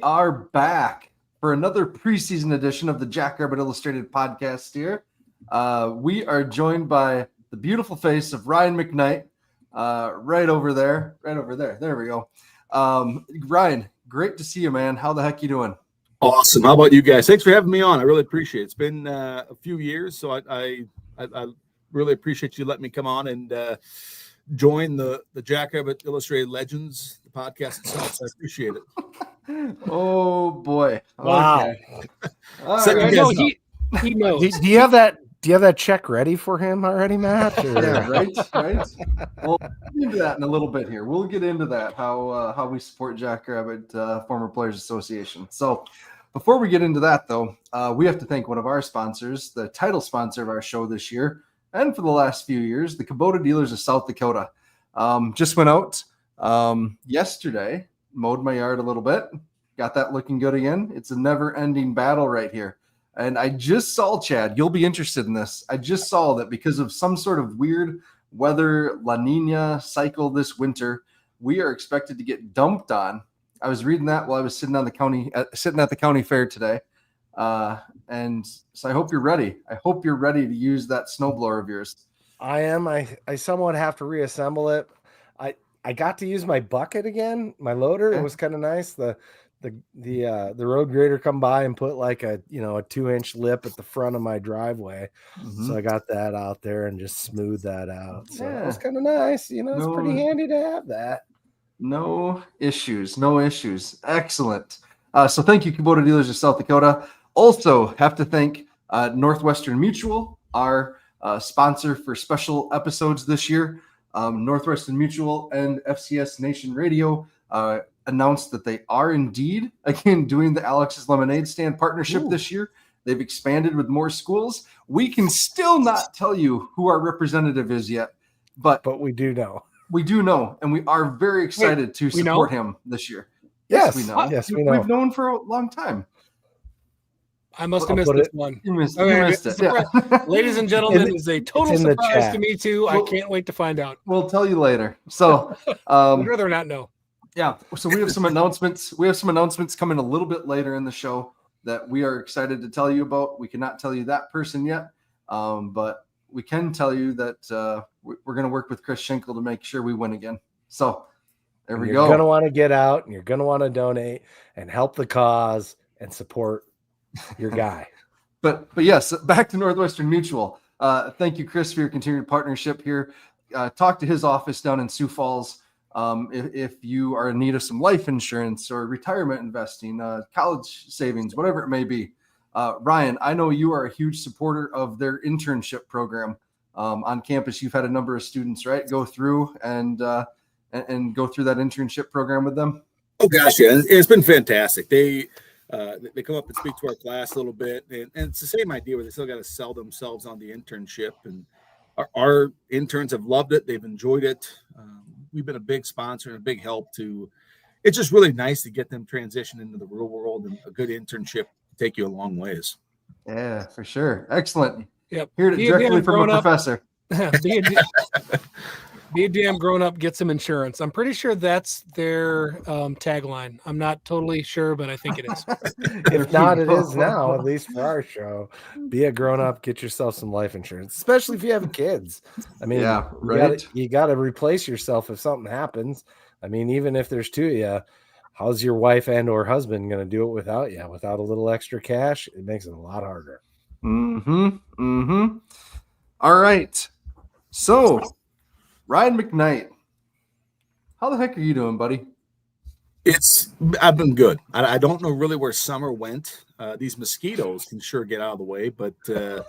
are back for another preseason edition of the Jackrabbit Illustrated podcast here. We are joined by the beautiful face of Ryan McKnight, right over there. There we go. Ryan, great to see you, man. How the heck you doing? Awesome. How about you guys? Thanks for having me on. I really appreciate it. It's been a few years, so I really appreciate you letting me come on and join the Jackrabbit Illustrated Legends, the podcast itself. So I appreciate it. Oh boy! Wow. Okay. No, he knows. Do you have that check ready for him already, Matt? Or? Yeah, right. We'll get into that in a little bit here. We'll get into that, how we support Jackrabbit Former Players Association. So before we get into that, though, we have to thank one of our sponsors, the title sponsor of our show this year, and for the last few years, the Kubota Dealers of South Dakota. Just went out yesterday, mowed my yard a little bit, got that looking good again. It's a never-ending battle right here. And I just saw, Chad, you'll be interested in this. I just saw that because of some sort of weird weather La Nina cycle this winter, we are expected to get dumped on. I was reading that while I was sitting at the county fair today. And so I hope you're ready. I hope you're ready to use that snowblower of yours. I am. I somewhat have to reassemble it. I got to use my bucket again, my loader. Okay. It was kind of nice. The road grader come by and put like a 2-inch lip at the front of my driveway. Mm-hmm. So I got that out there and just smoothed that out. So Yeah. it was kind of nice. It's pretty handy to have that. No issues. Excellent. So thank you, Kubota Dealers of South Dakota. Also have to thank Northwestern Mutual, our sponsor for special episodes this year. Northwestern Mutual and FCS Nation Radio announced that they are indeed, again, doing the Alex's Lemonade Stand partnership this year. They've expanded with more schools. We can still not tell you who our representative is yet, but we do know. We do know, and we are very excited to support him this year. Yes, we know. Yes, we know. We've known for a long time. I must have missed this one. You missed it. Yeah. Ladies and gentlemen, it's a total surprise to me too. I can't wait to find out. We'll tell you later. So I'd rather not know. Yeah. So we have some announcements. We have some announcements coming a little bit later in the show that we are excited to tell you about. We cannot tell you that person yet, but we can tell you that we're going to work with Chris Schenkel to make sure we win again. So there we go. You're going to want to get out and you're going to want to donate and help the cause and support your guy. But yes, back to Northwestern Mutual. Thank you, Chris, for your continued partnership here. Talk to his office down in Sioux Falls. If you are in need of some life insurance or retirement investing, college savings, whatever it may be. Ryan, I know you are a huge supporter of their internship program on campus. You've had a number of students, right, go through and go through that internship program with them. Oh gosh, yeah, it's been fantastic. They come up and speak to our class a little bit, and it's the same idea where they still got to sell themselves on the internship. And our interns have loved it; they've enjoyed it. We've been a big sponsor and a big help to. It's just really nice to get them transition into the real world, and a good internship take you a long ways. Yeah, for sure. Excellent. Yep. Heard it directly from a professor. Be a damn grown up, get some insurance. I'm pretty sure that's their tagline. I'm not totally sure, but I think it is. If not, it is now, at least for our show. Be a grown up, get yourself some life insurance, especially if you have kids. I mean, yeah, right. You got to replace yourself if something happens. I mean, even if there's two of you, how's your wife and or husband going to do it without you? Without a little extra cash, it makes it a lot harder. All right. So, Ryan McKnight, how the heck are you doing, buddy? I've been good. I don't know really where summer went. These mosquitoes can sure get out of the way, but you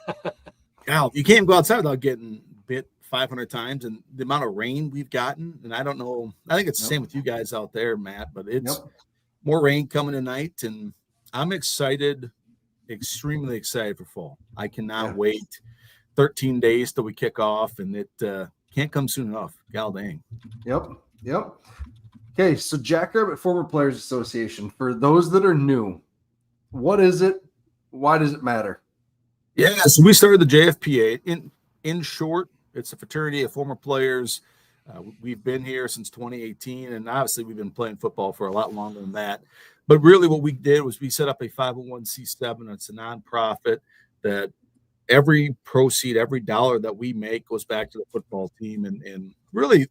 can't go outside without getting bit 500 times. And the amount of rain we've gotten, and I don't know. I think it's the same with you guys out there, Matt. But it's more rain coming tonight, and I'm excited, extremely excited for fall. I cannot wait. 13 days till we kick off, and it can't come soon enough. Gal dang. Yep. Okay, so Jackrabbit Former Players Association. For those that are new, what is it? Why does it matter? Yeah, so we started the JFPA. In short, it's a fraternity of former players. We've been here since 2018, and obviously we've been playing football for a lot longer than that. But really what we did was we set up a 501c7. It's a nonprofit that every proceed, every dollar that we make goes back to the football team. And really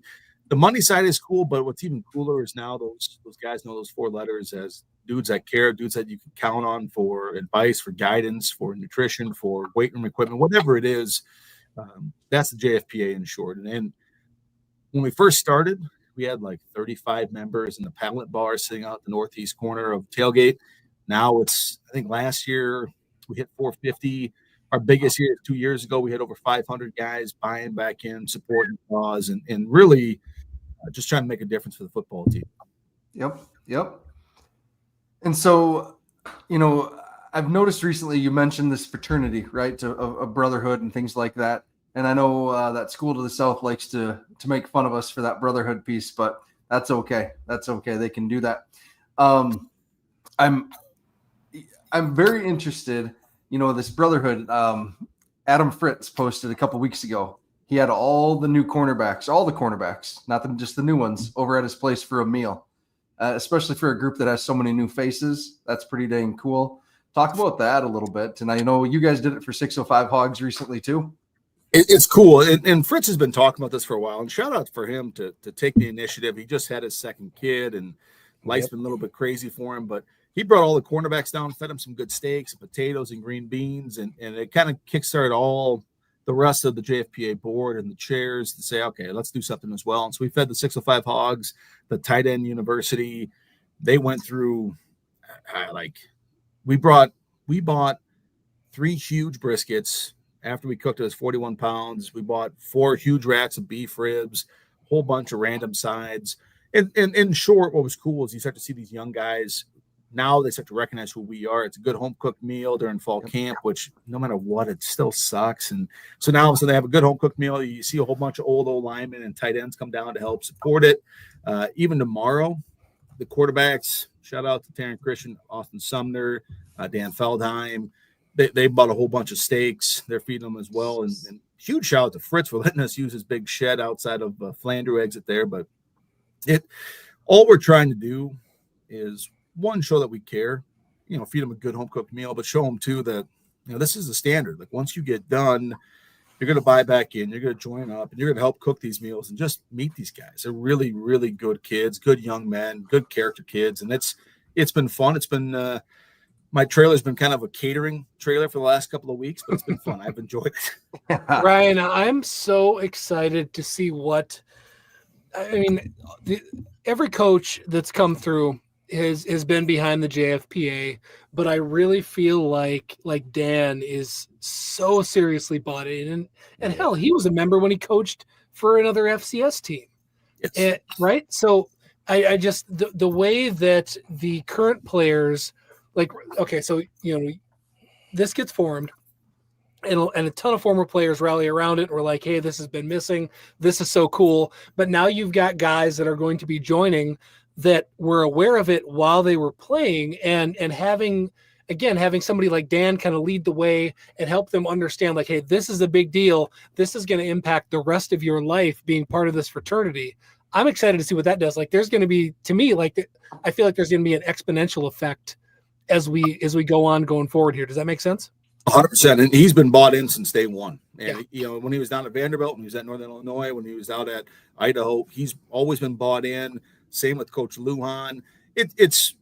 the money side is cool, but what's even cooler is now those guys know those 4 letters as dudes that care, dudes that you can count on for advice, for guidance, for nutrition, for weight room equipment, whatever it is. That's the JFPA in short. And when we first started, we had like 35 members in the pallet bar sitting out the northeast corner of Tailgate. Now it's, I think last year we hit 450. Our biggest year 2 years ago, we had over 500 guys buying back in, supporting cause, and really just trying to make a difference for the football team. Yep. And so, I've noticed recently you mentioned this fraternity, right, of brotherhood and things like that. And I know that school to the south likes to make fun of us for that brotherhood piece, but that's okay. That's okay. They can do that. I'm very interested. This brotherhood. Adam Fritz posted a couple weeks ago. He had all the cornerbacks, not just the new ones, over at his place for a meal. Especially for a group that has so many new faces. That's pretty dang cool. Talk about that a little bit. And I know you guys did it for 605 Hogs recently too. It's cool. And Fritz has been talking about this for a while. And shout out for him to take the initiative. He just had his second kid, and life's been a little bit crazy for him. But he brought all the cornerbacks down, fed them some good steaks and potatoes and green beans. And it kind of kickstarted all the rest of the JFPA board and the chairs to say, okay, let's do something as well. And so we fed the 605 Hogs, the tight end university. They went through we bought 3 huge briskets. After we cooked it, it was 41 pounds. We bought 4 huge racks of beef ribs, a whole bunch of random sides. And in short, what was cool is you start to see these young guys. Now they start to recognize who we are. It's a good home-cooked meal during fall camp, which no matter what, it still sucks. And so now they have a good home-cooked meal. You see a whole bunch of old linemen and tight ends come down to help support it. Even tomorrow, the quarterbacks, shout out to Taryn Christian, Austin Sumner, Dan Feldheim. They bought a whole bunch of steaks. They're feeding them as well. And huge shout out to Fritz for letting us use his big shed outside of Flandreau exit there. But all we're trying to do is, one, show that we care, feed them a good home cooked meal, but show them too that, this is the standard. Like once you get done, you're going to buy back in, you're going to join up, and you're going to help cook these meals and just meet these guys. They're really, really good kids, good young men, good character kids. And it's been fun. It's been, my trailer's been kind of a catering trailer for the last couple of weeks, but it's been fun. I've enjoyed it. Ryan, I'm so excited to see every coach that's come through has been behind the JFPA, but I really feel like Dan is so seriously bought in, and hell, he was a member when he coached for another FCS team. Yes. Right. So I just, the way that the current players, this gets formed and a ton of former players rally around it. And we're like, hey, this has been missing. This is so cool. But now you've got guys that are going to be joining that were aware of it while they were playing, and having somebody like Dan kind of lead the way and help them understand, like, hey, this is a big deal. This is going to impact the rest of your life being part of this fraternity. I'm excited to see what that does. Like, there's going to be, to me, I feel like there's going to be an exponential effect as we go on going forward here. Does that make sense? 100%. And he's been bought in since day one. And, when he was down at Vanderbilt, when he was at Northern Illinois, when he was out at Idaho, he's always been bought in. Same with Coach Lujan. It's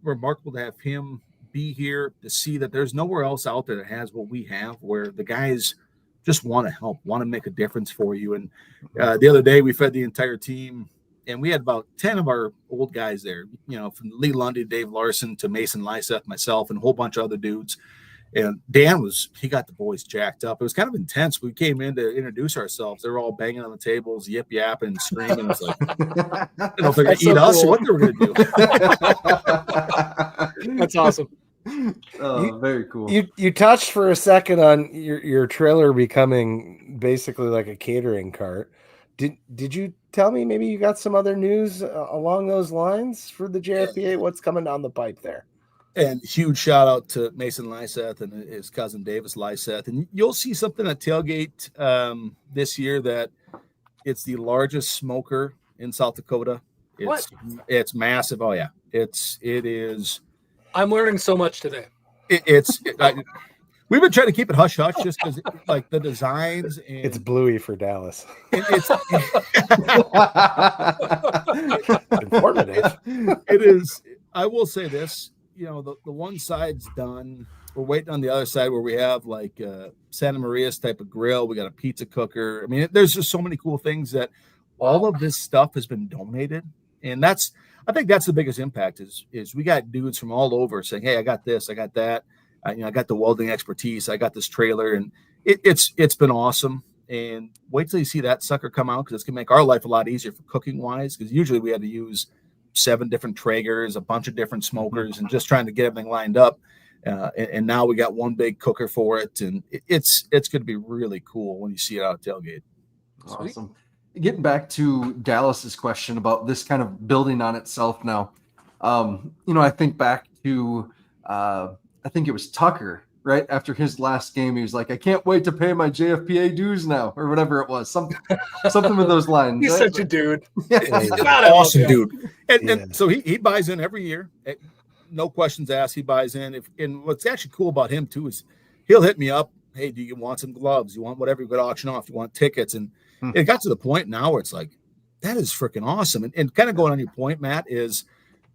remarkable to have him be here, to see that there's nowhere else out there that has what we have, where the guys just want to help, want to make a difference for you. And the other day we fed the entire team, and we had about 10 of our old guys there, from Lee Lundy, Dave Larson to Mason Lyseth, myself, and a whole bunch of other dudes. And Dan he got the boys jacked up. It was kind of intense. We came in to introduce ourselves. They were all banging on the tables, yip yapping, screaming. It's like, I don't know if they're going to eat us or what they were going to do. That's awesome. Oh, very cool. You touched for a second on your trailer becoming basically like a catering cart. Did you tell me maybe you got some other news along those lines for the JFPA? What's coming down the pipe there? And huge shout out to Mason Lyseth and his cousin Davis Lyseth. And you'll see something at Tailgate this year that it's the largest smoker in South Dakota. It's massive. Oh yeah. It is. I'm learning so much today. We've been trying to keep it hush hush just because like the designs and It's bluey for Dallas. it's Informative. it is. I will say this, the one side's done. We're waiting on the other side where we have like Santa Maria's type of grill. We got a pizza cooker. I mean, there's just so many cool things that all of this stuff has been donated. And I think that's the biggest impact is we got dudes from all over saying, hey, I got this, I got that. I got the welding expertise. I got this trailer, and it's been awesome. And wait till you see that sucker come out, because it's going to make our life a lot easier for cooking wise, because usually we had to use 7 different Traegers, a bunch of different smokers, and just trying to get everything lined up. And now we got one big cooker for it, and it's going to be really cool when you see it out at Tailgate. Awesome. Getting back to Dallas's question about this kind of building on itself now, I think back to I think it was Tucker, right after his last game. He was like, "I can't wait to pay my JFPA dues now," or whatever it was, something with those lines. He's right? such a dude. Awesome dude. And so he buys in every year. No questions asked. He buys in. And what's actually cool about him too is he'll hit me up. Hey, do you want some gloves? You want whatever you could auction off? You want tickets? And it got to the point now where it's like, that is freaking awesome. And kind of going on your point, Matt, is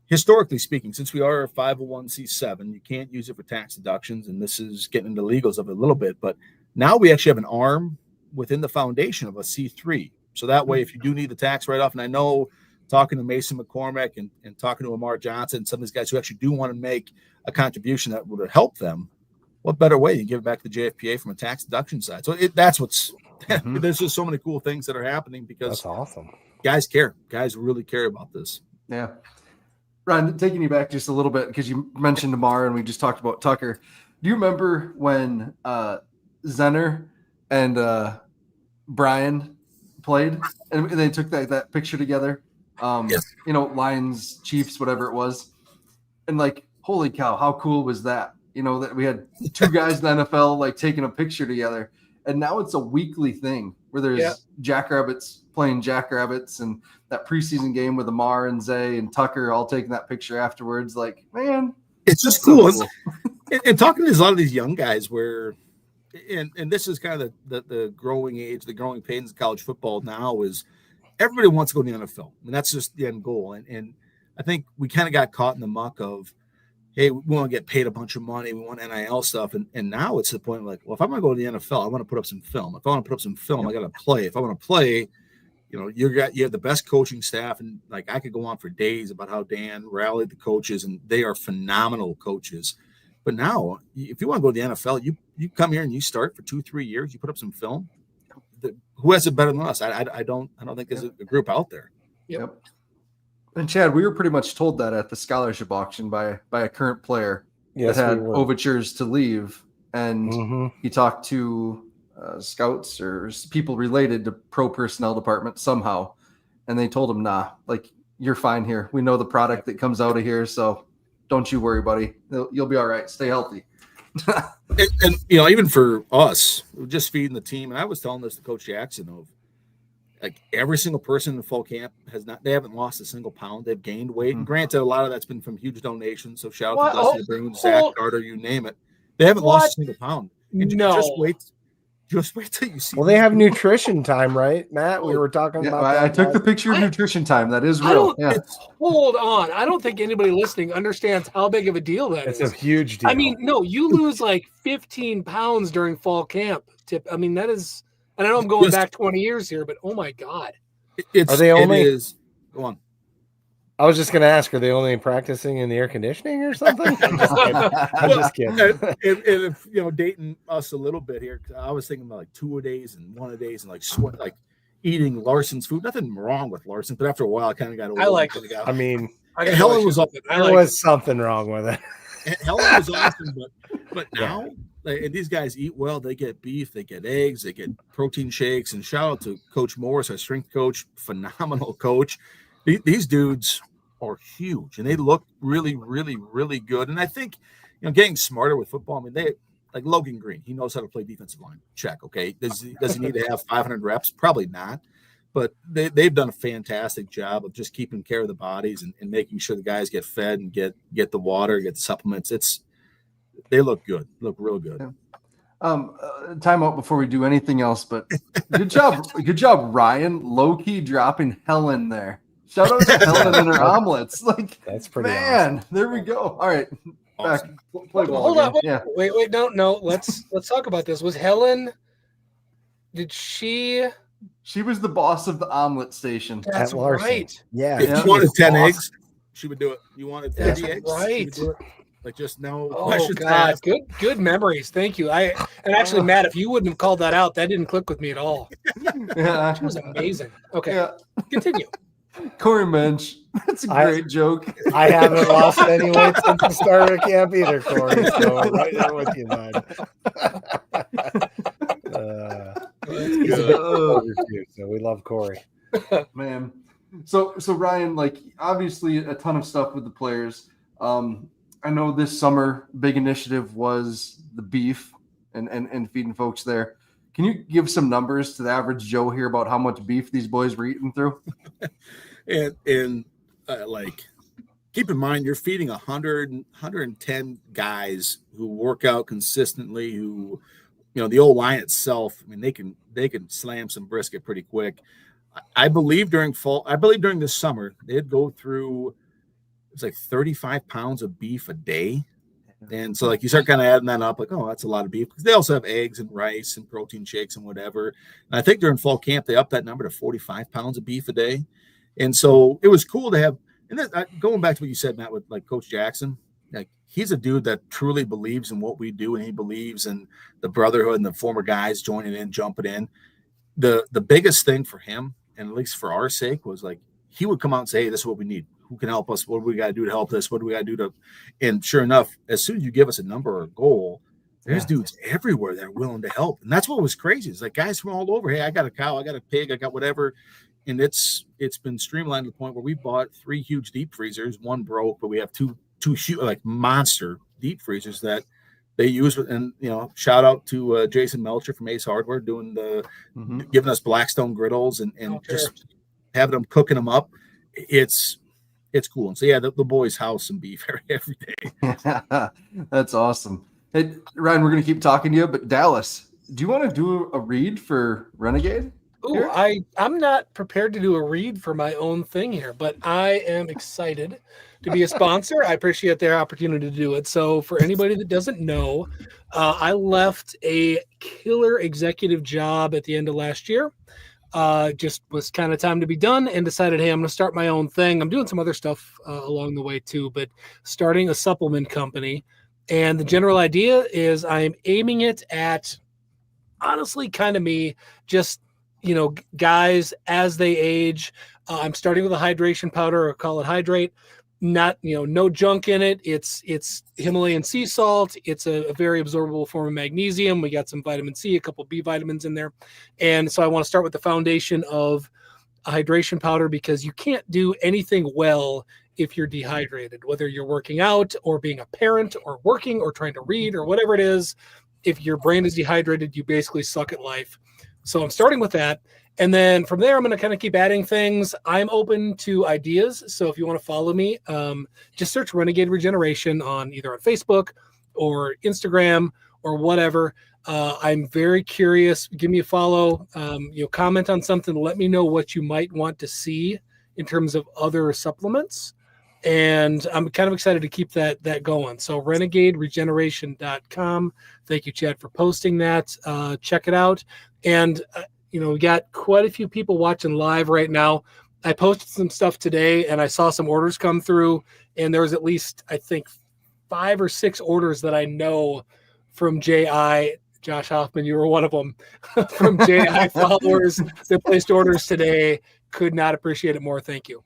historically speaking, since we are a 501c7, you can't use it for tax deductions. And this is getting into legals of it a little bit. But now we actually have an arm within the foundation of a C3. So that way, if you do need the tax write-off, and I know talking to Mason McCormick and talking to Amar Johnson, some of these guys who actually do want to make a contribution that would help them, what better way to give it back to the JFPA from a tax deduction side? So that's what's there's just so many cool things that are happening because that's awesome. Guys care. Guys really care about this. Yeah. Ryan, taking you back just a little bit, because you mentioned Amar and we just talked about Tucker. Do you remember when Zenner and Brian played and they took that picture together? Yes. Lions, Chiefs, whatever it was. And like, holy cow, how cool was that? That we had 2 guys in the NFL like taking a picture together. And now it's a weekly thing where there's Jackrabbits playing Jackrabbits, and that preseason game with Amar and Zay and Tucker all taking that picture afterwards. Like, man, it's just cool. And talking to a lot of these young guys where, and this is kind of the growing age, the growing pains of college football now is everybody wants to go to the NFL. I mean, that's just the end goal. And I think we kind of got caught in the muck of, hey, we want to get paid a bunch of money. We want NIL stuff. And now it's the point like, well, if I'm going to go to the NFL, I want to put up some film. If I want to put up some film, I got to play. If I want to play, you have the best coaching staff. And like, I could go on for days about how Dan rallied the coaches, and they are phenomenal coaches. But now if you want to go to the NFL, you come here and you start for 2-3 years, you put up some film. Who has it better than us? I don't think there's a group out there. Yep. And Chad, we were pretty much told that at the scholarship auction by a current player that had overtures to leave, and he talked to scouts or people related to pro personnel department somehow, and they told him, nah, like, you're fine here. We know the product that comes out of here, so don't you worry, buddy. You'll be all right. Stay healthy. and even for us, we're just feeding the team. And I was telling this to Coach Jackson of, like, every single person in the fall camp they haven't lost a single pound. They've gained weight. And granted, a lot of that's been from huge donations. So shout out to Dusty Brown, Zach Carter, you name it. They haven't lost a single pound. And just wait till you see. Well, they have nutrition time, right, Matt? We were talking about that. I took the picture of nutrition time. That is real. Hold on. I don't think anybody listening understands how big of a deal that is. It's a huge deal. I mean, no, you lose like 15 pounds during fall camp. I mean, that is. And I know I'm going back 20 years here, but oh my God. Are they only? Go on. I was just going to ask, are they only practicing in the air conditioning or something? I'm just kidding. And if, dating us a little bit here, I was thinking about like 2-a-days and 1-a-days and like eating Larson's food. Nothing wrong with Larson, but after a while, I kind of got over. I like it. I mean, Helen was up. There was something wrong with it. Helen was awesome, but now, and these guys eat well. They get beef, they get eggs, they get protein shakes. And shout out to Coach Morris, our strength coach, phenomenal coach. These dudes are huge, and they look really, really, really good. And I think, getting smarter with football. I mean, they like Logan Green. He knows how to play defensive line. Check. Okay. Does he need to have 500 reps? Probably not. but they've done a fantastic job of just keeping care of the bodies and making sure the guys get fed and get the water, get the supplements. They look good, look real good. Yeah. Time out before we do anything else, but good job, Ryan. Low key dropping Helen there. Shout out to Helen and her omelets. Like, That's pretty man. awesome. There we go. All right, back. Awesome. Play ball Hold on. again. Wait. No. Let's talk about this. Was Helen? Did she? She was the boss of the omelet station. That's At Larson. right. Yeah. If Yeah. you wanted 10 Awesome. eggs, she would do it. You wanted 30 That's eggs, she right. would do it. Like, just no Oh questions God, asked. good memories. Thank you. Actually, Matt, if you wouldn't have called that out, that didn't click with me at all. Yeah. She was amazing. Okay, Yeah. continue. Corey Mensch. That's a great joke. I haven't lost any weight since the start of camp either, Corey. So right there with you, bud. He's a big supporter too, so we love Corey. Man. So Ryan, like, obviously a ton of stuff with the players. I know this summer big initiative was the beef and feeding folks there. Can you give some numbers to the average Joe here about how much beef these boys were eating through? And like, keep in mind, you're feeding 110 guys who work out consistently, who, the old line itself, I mean, they can slam some brisket pretty quick. I believe during this summer, they'd go through, it's like 35 pounds of beef a day. And so, like, you start kind of adding that up, like, oh, that's a lot of beef, because they also have eggs and rice and protein shakes and whatever. And I think during fall camp, they upped that number to 45 pounds of beef a day. And so it was cool to have. And then, going back to what you said, Matt, with like Coach Jackson, like, he's a dude that truly believes in what we do, and he believes in the brotherhood and the former guys joining in, jumping in. The biggest thing for him, and at least for our sake, was like, he would come out and say, hey, this is what we need. Who can help us? What do we got to do to help this? What do we got to do to? And sure enough, as soon as you give us a number or a goal, there's dudes everywhere that are willing to help. And that's what was crazy. It's like guys from all over. Hey, I got a cow, I got a pig, I got whatever. And it's been streamlined to the point where we bought 3 huge deep freezers. One broke, but we have two huge, like, monster deep freezers that they use. And shout out to Jason Melcher from Ace Hardware doing giving us Blackstone griddles and just having them cooking them up. It's cool. And so, yeah, the boys house some beef every day. That's awesome. Hey, Ryan, we're going to keep talking to you, but Dallas, do you want to do a read for Renegade? Ooh, I'm not prepared to do a read for my own thing here, but I am excited to be a sponsor. I appreciate their opportunity to do it. So for anybody that doesn't know, I left a killer executive job at the end of last year. Just was kind of time to be done, and decided, hey, I'm going to start my own thing. I'm doing some other stuff along the way too, but starting a supplement company. And the general idea is I'm aiming it at, honestly, kind of me, just, guys as they age. I'm starting with a hydration powder, or call it Hydrate. Not, no junk in it. It's Himalayan sea salt. It's a very absorbable form of magnesium. We got some vitamin C, a couple B vitamins in there. And so I want to start with the foundation of a hydration powder, because you can't do anything well if you're dehydrated, whether you're working out or being a parent or working or trying to read or whatever it is. If your brain is dehydrated, you basically suck at life. So I'm starting with that. And then from there, I'm going to kind of keep adding things. I'm open to ideas. So if you want to follow me, just search Renegade Regeneration on either on Facebook or Instagram or whatever. I'm very curious. Give me a follow, comment on something. Let me know what you might want to see in terms of other supplements. And I'm kind of excited to keep that going. So renegaderegeneration.com. Thank you, Chad, for posting that. Check it out. And, we got quite a few people watching live right now. I posted some stuff today, and I saw some orders come through, and there was at least, I think, 5 or 6 orders that I know from JI. Josh Hoffman, you were one of them, from JI followers that placed orders today. Could not appreciate it more. Thank you.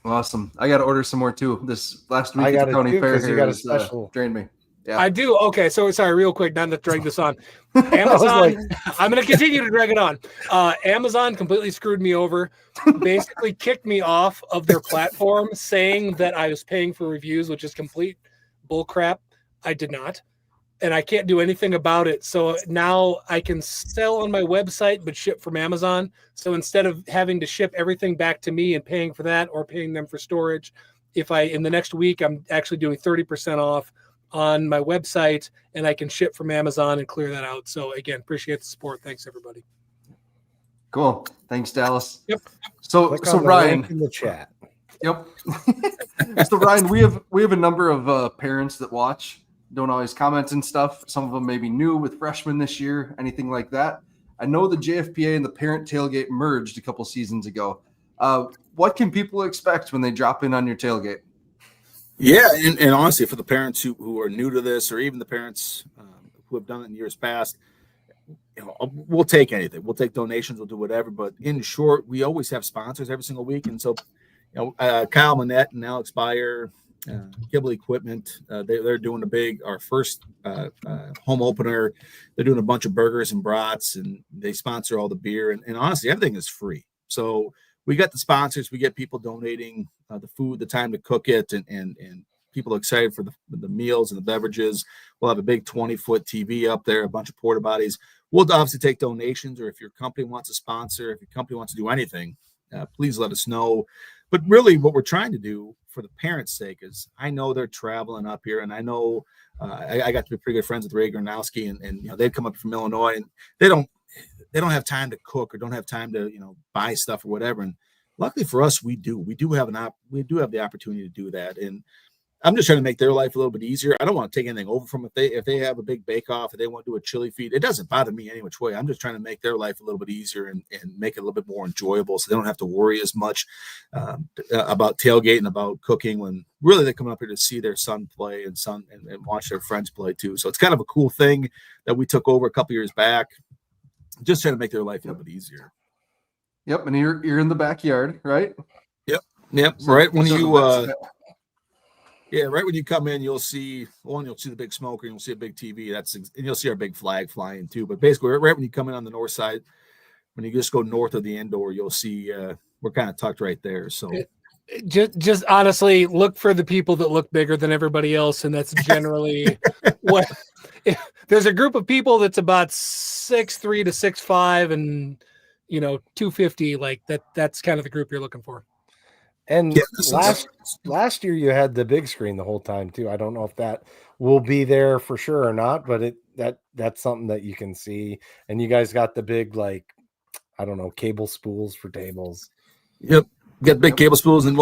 Awesome. I got to order some more too. This last week I at got the it county too, fair 'cause you here got a has special. drained me. Yeah. I do. Okay. So sorry, real quick, not to drag this on. Amazon, I'm going to continue to drag it on. Amazon completely screwed me over, basically kicked me off of their platform, saying that I was paying for reviews, which is complete bullcrap. I did not. and I can't do anything about it. So now I can sell on my website, but ship from Amazon. So instead of having to ship everything back to me and paying for that or paying them for storage, in the next week, I'm actually doing 30% off on my website, and I can ship from Amazon and clear that out. So again, appreciate the support. Thanks, everybody. Cool. Thanks, Dallas. Yep. So Click on the Ryan, link in the chat. Yep. So Ryan, we have a number of parents that watch, don't always comment and stuff. Some of them may be new with freshmen this year, anything like that. I know the JFPA and the parent tailgate merged a couple seasons ago. What can people expect when they drop in on your tailgate? Yeah, and honestly, for the parents who are new to this, or even the parents who have done it in years past, we'll take anything. We'll take donations. We'll do whatever. But in short, we always have sponsors every single week, and so Kyle Manette and Alex Beyer, Kibble Equipment, they're doing our first home opener. They're doing a bunch of burgers and brats, and they sponsor all the beer. And honestly, everything is free. So we got the sponsors. We get people donating the food, the time to cook it, and people are excited for the meals and the beverages. We'll have a big 20-foot TV up there, a bunch of porta potties. We'll obviously take donations, or if your company wants to sponsor, if your company wants to do anything, please let us know. But really what we're trying to do for the parents' sake is, I know they're traveling up here, and I know I got to be pretty good friends with Ray Gronowski, and they'd come up from Illinois, and they don't have time to cook or don't have time to buy stuff or whatever. And luckily for us, we do have the opportunity to do that. And I'm just trying to make their life a little bit easier. I don't want to take anything over from them. If they have a big bake off, if they want to do a chili feed, it doesn't bother me any which way. I'm just trying to make their life a little bit easier and make it a little bit more enjoyable, so they don't have to worry as much about tailgating, about cooking, when really they're coming up here to see their son play and watch their friends play too. So it's kind of a cool thing that we took over a couple years back, just trying to make their life a little bit easier. Yep, and you're in the backyard, right? Yep. So, right when so right when you come in, you'll see the big smoker, and you'll see a big TV. And you'll see our big flag flying too. But basically, right when you come in on the north side, when you just go north of the indoor, you'll see we're kind of tucked right there. So just honestly, look for the people that look bigger than everybody else, and that's generally what. There's a group of people that's about 6'3" to 6'5", and 250. Like that's kind of the group you're looking for. And last year you had the big screen the whole time too. I don't know if that will be there for sure or not, but that's something that you can see. And you guys got the big, like, I don't know, cable spools for tables. Yep. Got big cable spools, and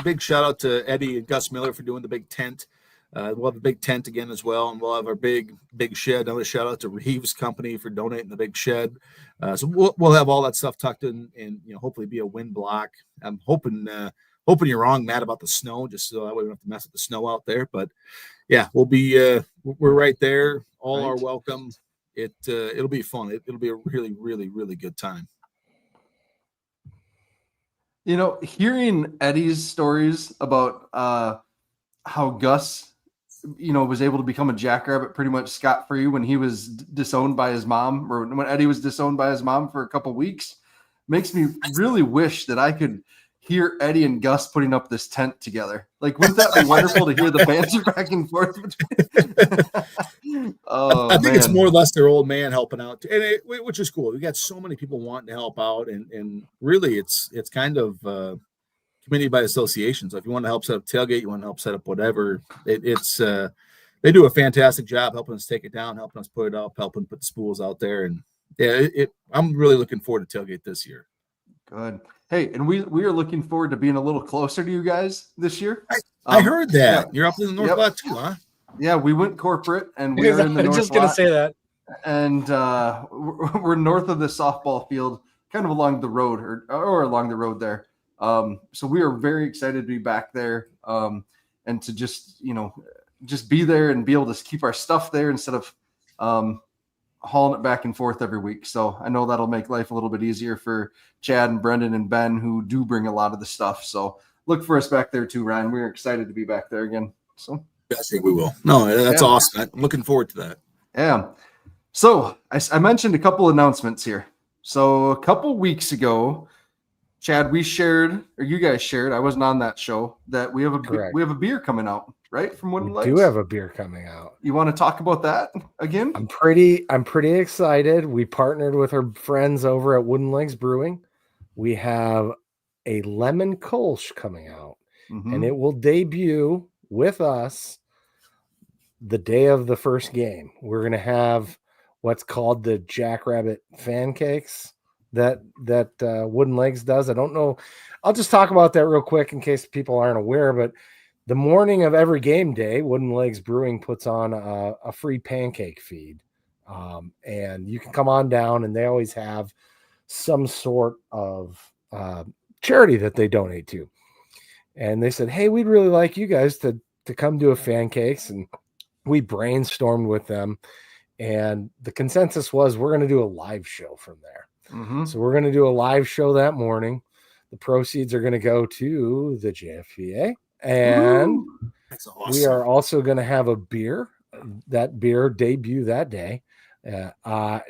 big shout out to Eddie and Gus Miller for doing the big tent. We'll have a big tent again as well, and we'll have our big shed. Another shout out to Reeves Company for donating the big shed. So we'll have all that stuff tucked in, and hopefully be a wind block. I'm hoping you're wrong, Matt, about the snow, just so that way we don't have to mess with the snow out there. But yeah, we'll be we're right there. All are welcome. It'll be fun. It'll be a really, really, really good time. Hearing Eddie's stories about how Gus was able to become a Jackrabbit pretty much scot-free when he was disowned by his mom, or when Eddie was disowned by his mom for a couple weeks, makes me really wish that I could hear Eddie and Gus putting up this tent together. Like, wouldn't that be wonderful to hear the banter back and forth between? I think it's more or less their old man helping out, which is cool. We got so many people wanting to help out, and really it's kind of community by association. So if you want to help set up tailgate, you want to help set up whatever, it's they do a fantastic job helping us take it down, helping us put it up, helping put the spools out there. And I'm really looking forward to tailgate this year. Good. Hey, and we are looking forward to being a little closer to you guys this year. I heard that. Yeah. You're up in the Northwest too, huh? Yeah, we went corporate, and we're in the North. I was just going to say that. And we're north of the softball field, kind of along the road or along the road there. So we are very excited to be back there, and to just be there and be able to keep our stuff there instead of hauling it back and forth every week. So I know that'll make life a little bit easier for Chad and Brendan and Ben, who do bring a lot of the stuff. So look for us back there too, Ryan. We're excited to be back there again. So I think we will. No, that's awesome. I'm looking forward to that. Yeah. So I mentioned a couple announcements here. So a couple weeks ago, Chad, we shared, or you guys shared, I wasn't on that show, that we have Correct. a beer coming out, right? From Wooden We Legs. do have a beer coming out. You want to talk about that again? I'm pretty excited. We partnered with our friends over at Wooden Legs Brewing. We have a lemon Kolsch coming out, and it will debut with us the day of the first game. We're going to have what's called the Jackrabbit fan cakes that Wooden Legs does. I don't know. I'll just talk about that real quick in case people aren't aware, but the morning of every game day, Wooden Legs Brewing puts on a free pancake feed. And you can come on down, and they always have some sort of charity that they donate to. And they said, hey, we'd really like you guys to come do a fan cakes. And we brainstormed with them. And the consensus was we're going to do a live show from there. So we're going to do a live show that morning. The proceeds are going to go to the JFPA. And That's awesome. we are also going to have a beer. That beer debut that day. Have I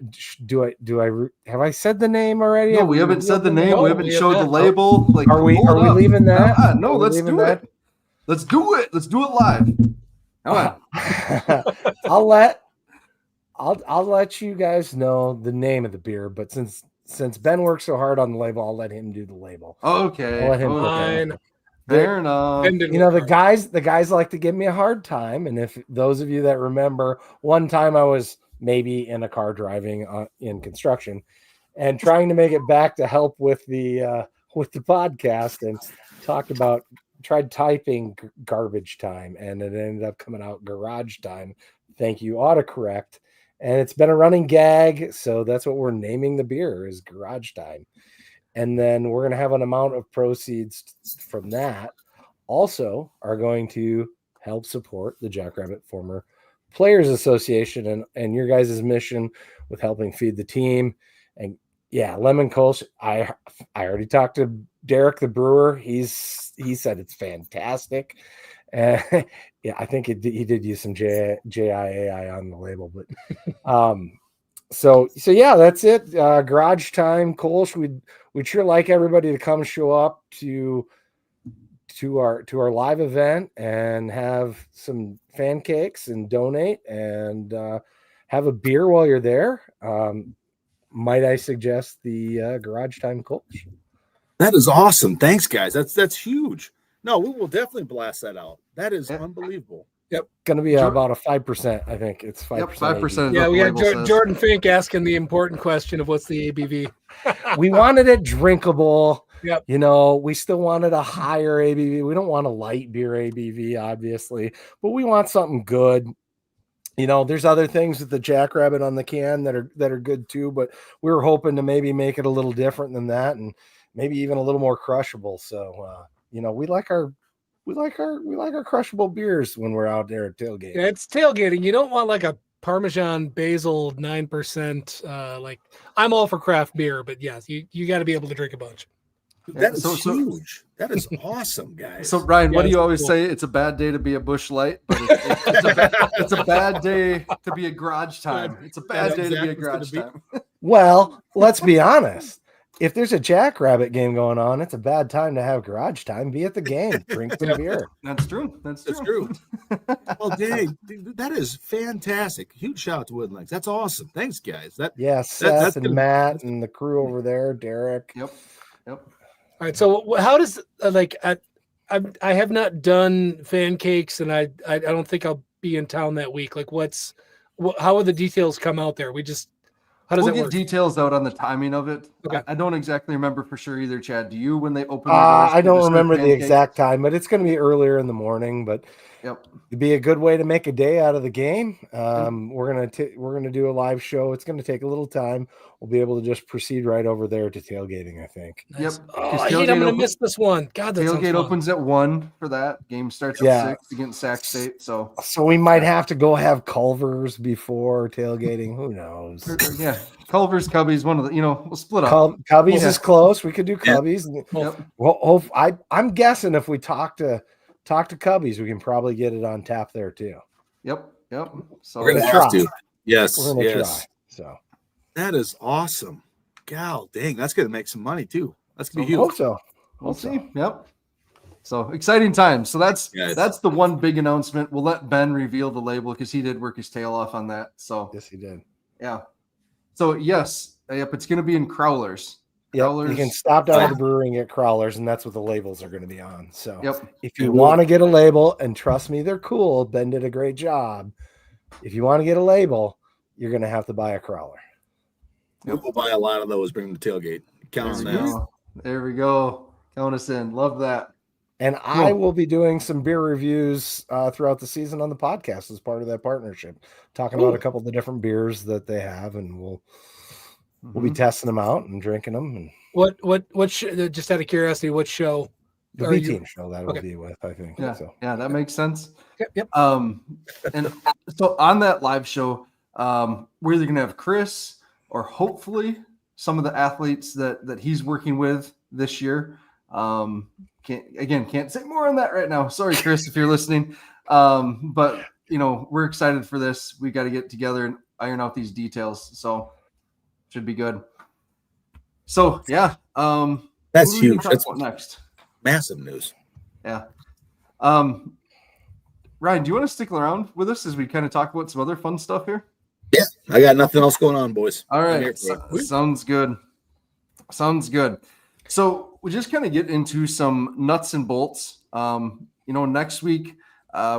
said the name already? No, we haven't said the name. No, we haven't we showed the haven't. label. Like, Are we pull it up. leaving that? No, let's do it. Let's do it. Let's do it live. Come on. I'll let you guys know the name of the beer, but since Ben works so hard on the label, I'll let him do the label. Okay. I'll let him put Fine. that. Fair enough. Ben You know, the guys like to give me a hard time, and if those of you that remember, one time I was maybe in a car driving in construction and trying to make it back to help with the podcast, and tried typing garbage time, and it ended up coming out garage time. Thank you, autocorrect. And it's been a running gag, so that's what we're naming the beer, is Garage Time. And then we're going to have an amount of proceeds from that also are going to help support the Jackrabbit Former Players Association and your guys' mission with helping feed the team. And yeah, lemon Kolsch. I already talked to Derek the brewer. He said it's fantastic. Yeah, I think he did use some JIAI on the label, but so yeah, that's it. Garage Time, Kolsch. We'd sure like everybody to come show up to our live event and have some fan cakes and donate and have a beer while you're there. Might I suggest the Garage Time Kolsch? That is awesome. Thanks, guys. That's huge. No, we will definitely blast that out. That is unbelievable. Yep, going to be about a 5%. I think it's 5%. Yep, 5%. Yeah, we got Jordan Fink asking the important question of what's the ABV. We wanted it drinkable. Yep. You know, we still wanted a higher ABV. We don't want a light beer ABV, obviously, but we want something good. You know, there's other things with the Jackrabbit on the can that are good too, but we were hoping to maybe make it a little different than that, and maybe even a little more crushable. So, you know, we like our crushable beers when we're out there at tailgating. Yeah, it's tailgating. You don't want like a Parmesan basil 9%. Like, I'm all for craft beer, but yes, you got to be able to drink a bunch. That is huge. That is awesome, guys. So Ryan, what do you always cool. say? It's a bad day to be a Busch Light, but it's a bad day to be a Garage Time. It's a bad day to be a Garage Time. Well, let's be honest. If there's a Jackrabbit game going on, it's a bad time to have Garage Time. Be at the game, drink some beer. That's true. That's true. Well, dang, that is fantastic. Huge shout out to Wooden Legs. That's awesome. Thanks, guys. Seth and Matt and the crew over there, Derek. Yep. All right. So how does I have not done fan cakes, and I don't think I'll be in town that week. Like, how will the details come out there? How does we'll it get work? details out on the timing of it. Okay. I don't exactly remember for sure either, Chad. Do you, when they open? I don't remember the exact time, but it's going to be earlier in the morning. But yep, it'd be a good way to make a day out of the game. We're gonna do a live show. It's going to take a little time. We'll be able to just proceed right over there to tailgating, I think. Nice. Yep. Oh, I hate I'm going to miss this one. God, that tailgate opens at 1 for that. Game starts at 6 against Sac State. So we might have to go have Culver's before tailgating. Who knows? Yeah, Culver's, Cubbies, one of the. We'll split up. Cubbies is close. We could do Cubbies. Yep. Well, I'm guessing if we talk to Cubbies, we can probably get it on tap there too. Yep. So we're gonna have to. Yes. We're gonna try. So that is awesome. Gal, dang, that's gonna make some money too. That's gonna I be hope huge. so. We'll see. Yep. So exciting times. So that's the one big announcement. We'll let Ben reveal the label because he did work his tail off on that. So Yes, he did. yeah. So yes, yep, it's going to be in Crowlers. Yep, you can stop down at the brewery and get Crawlers, and that's what the labels are going to be on. So if you want to get a label, and trust me, they're cool. Ben did a great job. If you want to get a label, you're going to have to buy a Crawler. We'll buy a lot of those, bring them to tailgate. Count on that. There we go. Count us in. Love that. And I will be doing some beer reviews throughout the season on the podcast as part of that partnership, talking about a couple of the different beers that they have, and we'll be testing them out and drinking them. And just out of curiosity, what show? The B Team show that will be with, I think. Yeah, so. Yeah, that makes sense. Yep. And so on that live show, we're either going to have Chris or hopefully some of the athletes that he's working with this year. Can't say more on that right now. Sorry, Chris, if you're listening. But we're excited for this. We got to get together and iron out these details. So should be good. So yeah, that's huge. That's what next. Massive news. Yeah. Ryan, do you want to stick around with us as we kind of talk about some other fun stuff here? Yeah, I got nothing else going on, boys. All right. Sounds good. So we just kind of get into some nuts and bolts. Next week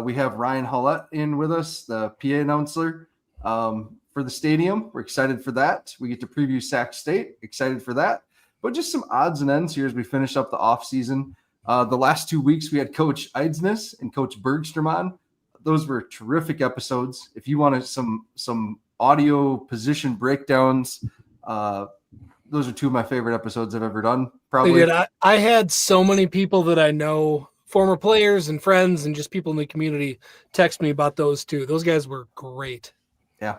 we have Ryan Hollett in with us, the PA announcer for the stadium. We're excited for that. We get to preview Sac State. Excited for that. But just some odds and ends here as we finish up the off season. The last 2 weeks we had Coach Eidsness and Coach Bergstrom on. Those were terrific episodes. If you wanted some audio position breakdowns, those are two of my favorite episodes I've ever done. Probably. Dude, I had so many people that I know, former players and friends and just people in the community, text me about those two. Those guys were great. Yeah.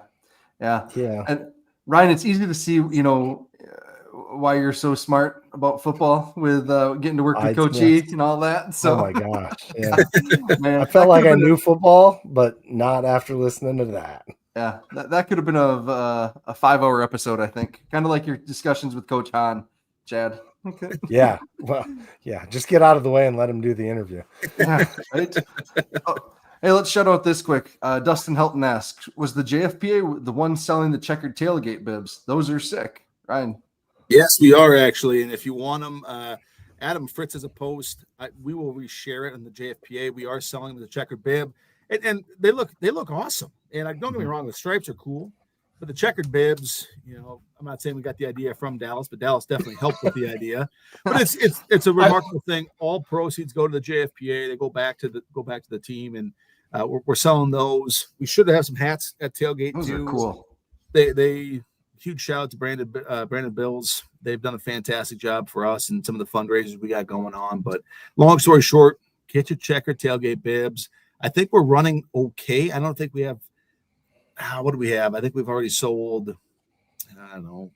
And Ryan, it's easy to see, why you're so smart about football with getting to work with Coach E and all that. So, oh my gosh, yeah, man, I felt like I knew football, but not after listening to that. Yeah, that could have been a 5-hour episode, I think. Kind of like your discussions with Coach Hahn, Chad. Okay. Yeah, well, yeah, just get out of the way and let him do the interview. Yeah, right. Hey, let's shout out this quick. Dustin Helton asks, was the JFPA the one selling the checkered tailgate bibs? Those are sick, Ryan. Yes, we are actually. And if you want them, Adam Fritz has a post. We will reshare it on the JFPA. We are selling them the checkered bib. And they look awesome. And don't get me wrong, the stripes are cool. But the checkered bibs, I'm not saying we got the idea from Dallas, but Dallas definitely helped with the idea. But it's a remarkable thing. All proceeds go to the JFPA. They go back to the team, and we're selling those. We should have some hats at tailgate. Those too. are cool. They huge shout out to Brandon Bills. They've done a fantastic job for us and some of the fundraisers we got going on. But long story short, get your checkered tailgate bibs. I think we're running okay. I don't think we have. What do we have? I think we've already sold, I don't know,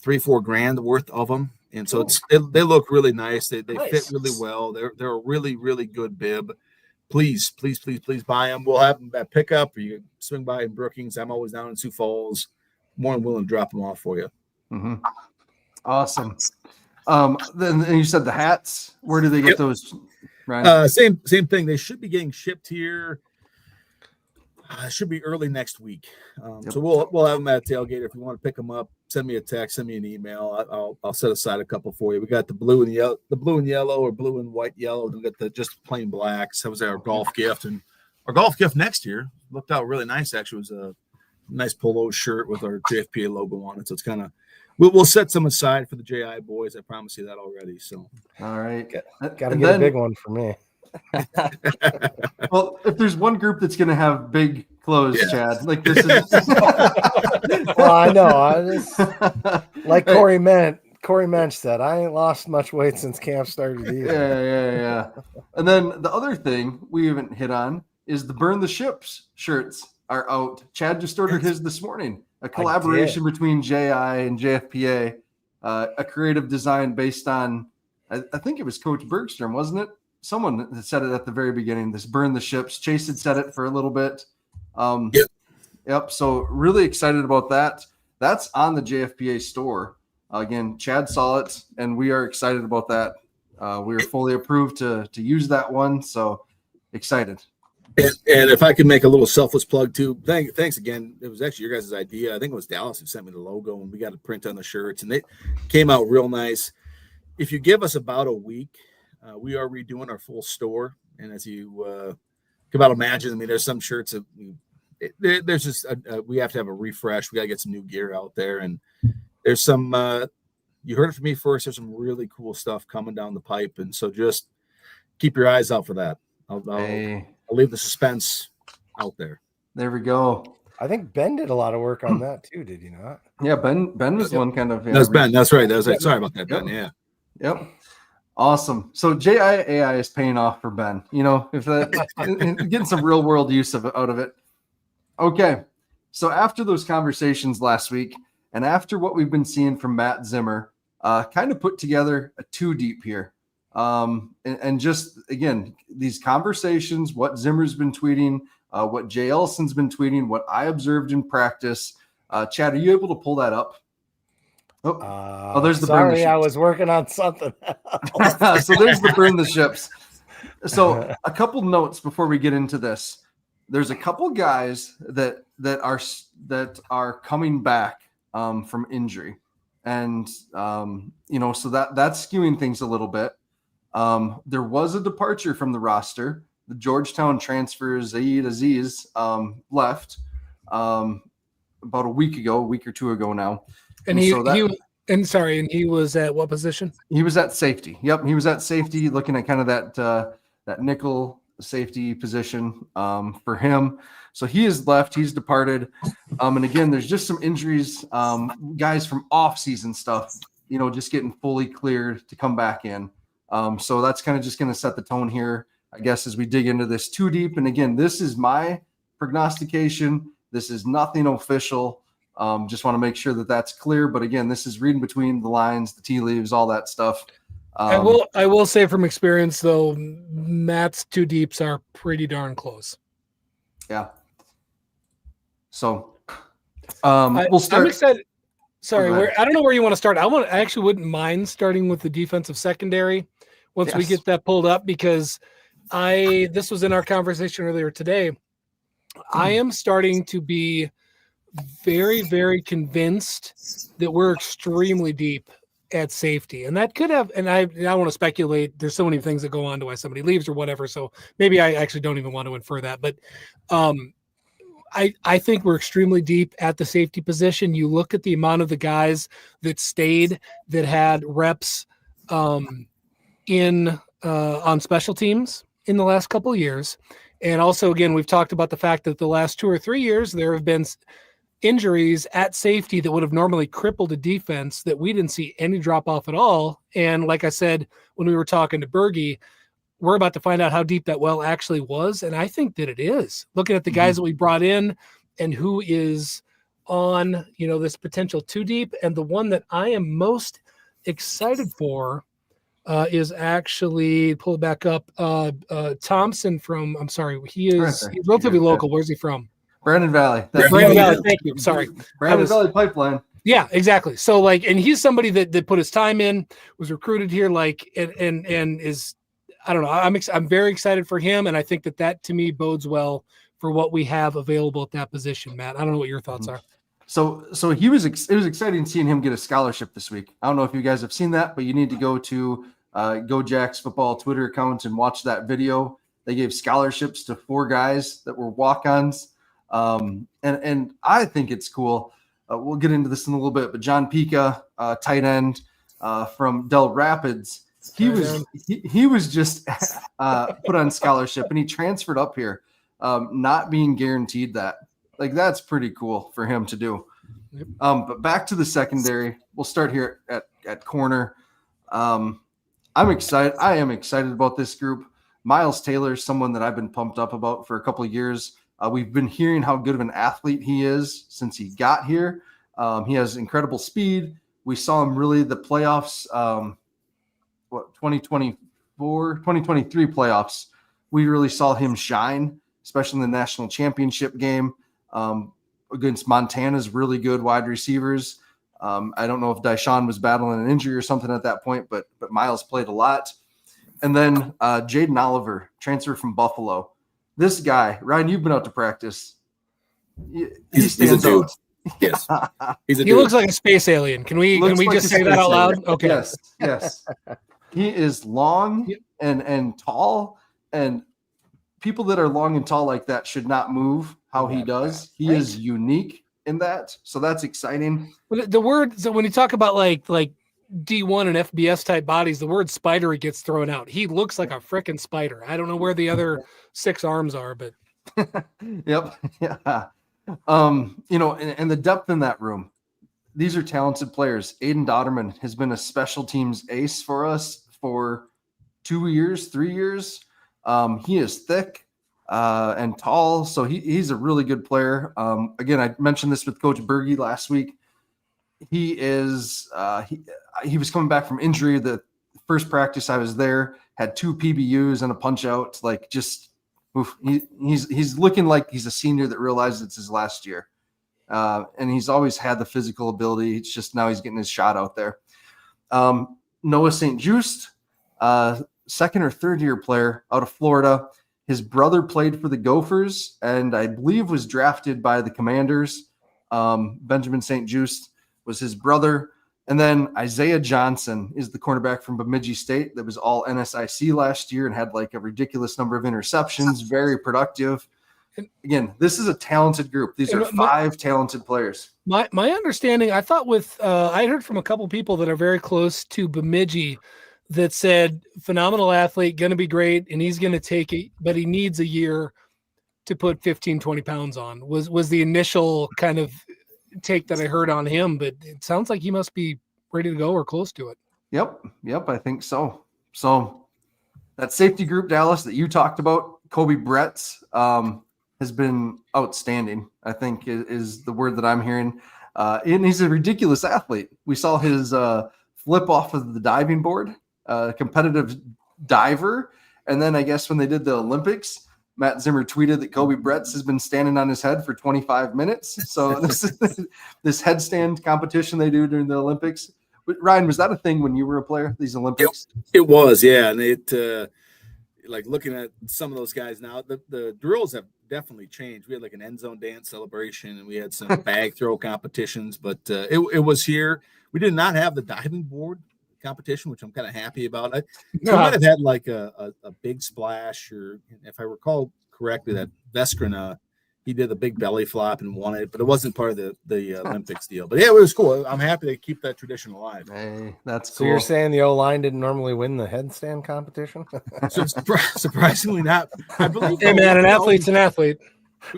$3-4 grand worth of them, and so they look really nice. They fit really well. They're a really, really good bib. Please buy them. We'll have them at pickup, or you can swing by in Brookings. I'm always down in Sioux Falls. More than willing to drop them off for you. Mm-hmm. Awesome. Then you said the hats. Where do they get those, Ryan? Same thing. They should be getting shipped here. Should be early next week. So we'll have them at tailgate. If you want to pick them up, send me a text, send me an email. I'll set aside a couple for you. We got the blue and yellow, or blue and white yellow. We got the just plain blacks. That was our golf gift, and our golf gift next year looked out really nice. Actually, it was a nice polo shirt with our JFPA logo on it. So it's kind of we'll set some aside for the JI boys. I promise you that already. So all right, got to get a big one for me. Well, if there's one group that's going to have big clothes, Chad, like this is. Well, I know. Like Corey Mensch said, I ain't lost much weight since camp started either. Yeah. And then the other thing we haven't hit on is the Burn the Ships shirts are out. Chad just ordered his this morning. A collaboration between JI and JFPA, a creative design based on, I think it was Coach Bergstrom, wasn't it? Someone that said it at the very beginning, this Burn the Ships. Chase had said it for a little bit. Yep. So really excited about that. That's on the JFPA store. Again, Chad saw it, and we are excited about that. We are fully approved to use that one, so excited. And if I could make a little selfless plug too, thanks again. It was actually your guys' idea. I think it was Dallas who sent me the logo, and we got a print on the shirts, and they came out real nice. If you give us about a week, we are redoing our full store, and as you can about imagine, I mean, there's some shirts that there's just we have to have a refresh. We got to get some new gear out there, and there's some. You heard it from me first. There's some really cool stuff coming down the pipe, and so just keep your eyes out for that. I'll leave the suspense out there. There we go. I think Ben did a lot of work on that too. Did you not? Yeah, Ben was one kind of. That's Ben. That's right. Sorry about that, Ben. Yeah. Yep. Awesome. So JIAI is paying off for Ben. You know, if that getting some real world use out of it. Okay. So after those conversations last week, and after what we've been seeing from Matt Zimmer, kind of put together a 2 deep here. And just again, these conversations, what Zimmer's been tweeting, what Jay Ellison's been tweeting, what I observed in practice. Chad, are you able to pull that up? There's the burn the ships. I was working on something. So there's the burn the ships. So a couple notes before we get into this. There's a couple guys that are coming back from injury, and so that's skewing things a little bit. There was a departure from the roster. The Georgetown transfer Zaid Aziz left about a week or two ago now. And he was at what position? He was at safety. Yep, he was at safety, looking at kind of that nickel safety position for him. So he is left. He's departed. And again, there's just some injuries, guys from off-season stuff, just getting fully cleared to come back in. So that's kind of just going to set the tone here, I guess, as we dig into this 2 deep. And again, this is my prognostication. This is nothing official. Just want to make sure that that's clear. But again, this is reading between the lines, the tea leaves, all that stuff. I will say from experience, though, Matt's 2 deeps are pretty darn close. Yeah. So we'll start. I'm excited. Sorry, I don't know where you want to start. I actually wouldn't mind starting with the defensive secondary once we get that pulled up, because this was in our conversation earlier today. I am starting to be very, very convinced that we're extremely deep at safety, and that could have. And I want to speculate. There's so many things that go on to why somebody leaves or whatever. So maybe I actually don't even want to infer that. But I think we're extremely deep at the safety position. You look at the amount of the guys that stayed, that had reps on special teams in the last couple of years. And also, again, we've talked about the fact that the last 2 or 3 years, there have been injuries at safety that would have normally crippled a defense that we didn't see any drop off at all. And like I said, when we were talking to Bergie, we're about to find out how deep that well actually was. And I think that it is. Looking at the guys that we brought in and who is on, this potential 2 deep. And the one that I am most excited for is actually, pull it back up, Thompson from, he's relatively local. Where's he from? Brandon Valley. Brandon Valley, thank you. Sorry. Brandon Valley Pipeline. Yeah, exactly. So and he's somebody that put his time in, was recruited here, and is, I don't know. I'm very excited for him, and I think that to me bodes well for what we have available at that position, Matt. I don't know what your thoughts are. So it was exciting seeing him get a scholarship this week. I don't know if you guys have seen that, but you need to go to Go Jacks Football Twitter account and watch that video. They gave scholarships to 4 guys that were walk-ons. And I think it's cool. We'll get into this in a little bit, but John Pica, tight end from Del Rapids, he was just put on scholarship, and he transferred up here, not being guaranteed that. Like, that's pretty cool for him to do. Yep. But back to the secondary. We'll start here at corner. I'm excited. I am excited about this group. Miles Taylor is someone that I've been pumped up about for a couple of years. We've been hearing how good of an athlete he is since he got here. He has incredible speed. We saw him really the playoffs, 2023 playoffs. We really saw him shine, especially in the national championship game against Montana's really good wide receivers. I don't know if Dyshawn was battling an injury or something at that point, but Miles played a lot. And then Jaden Oliver, transfer from Buffalo. This guy, Ryan, you've been out to practice. He stands out. Yes, he looks like a space alien. Can we just say that out loud? Okay. Yes. He is long and tall, and people that are long and tall like that should not move how he does. He is unique in that, so that's exciting. The word, so when you talk about like D1 and FBS type bodies, the word spider gets thrown out. He looks like a freaking spider. I don't know where the other 6 arms are, but yep. Yeah. And the depth in that room. These are talented players. Aiden Dotterman has been a special teams ace for us for 2 years, 3 years. He is thick and tall, so he's a really good player. Again, I mentioned this with Coach Berge last week. He is he was coming back from injury. The first practice I was there, had 2 PBUs and a punch out. Like, just he's looking like he's a senior that realizes it's his last year. And he's always had the physical ability. It's just now he's getting his shot out there. Noah St. Just, second or third year player out of Florida. His brother played for the Gophers and I believe was drafted by the Commanders. Benjamin St. Just was his brother. And then Isaiah Johnson is the cornerback from Bemidji State that was all NSIC last year and had like a ridiculous number of interceptions, very productive. Again, this is a talented group. These are 5 talented players. My understanding, I thought I heard from a couple people that are very close to Bemidji that said phenomenal athlete, going to be great, and he's going to take it, but he needs a year to put 15, 20 pounds on, was the initial kind of take that I heard on him, but it sounds like he must be ready to go or close to it. Yep, I think so. So that safety group, Dallas, that you talked about, Kobe Bretz, has been outstanding, I think is the word that I'm hearing. And he's a ridiculous athlete. We saw his flip off of the diving board, competitive diver. And then I guess when they did the Olympics, Matt Zimmer tweeted that Kobe Bretz has been standing on his head for 25 minutes. So this headstand competition they do during the Olympics. But Ryan, was that a thing when you were a player, these Olympics? It was, yeah. And it like looking at some of those guys now, the drills have definitely changed. We had like an end zone dance celebration and we had some bag throw competitions, but it was here. We did not have the diving board competition, which I'm kind of happy about. We might have had like a big splash, or if I recall correctly, that Veskrina, he did a big belly flop and won it, but it wasn't part of the Olympics deal. But yeah, it was cool. I'm happy to keep that tradition alive. Hey, that's cool. So you're saying the O-line didn't normally win the headstand competition? So surprisingly not. I believe. Hey man, an athlete's an athlete.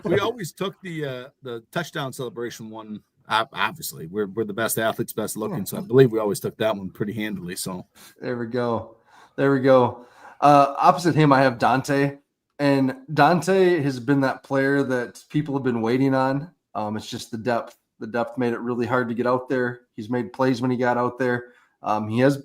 We always took the touchdown celebration one. Obviously, we're the best athletes, best looking. So I believe we always took that one pretty handily. So there we go. Opposite him, I have Dante. And Dante has been that player that people have been waiting on. It's just the depth. The depth made it really hard to get out there. He's made plays when he got out there. He has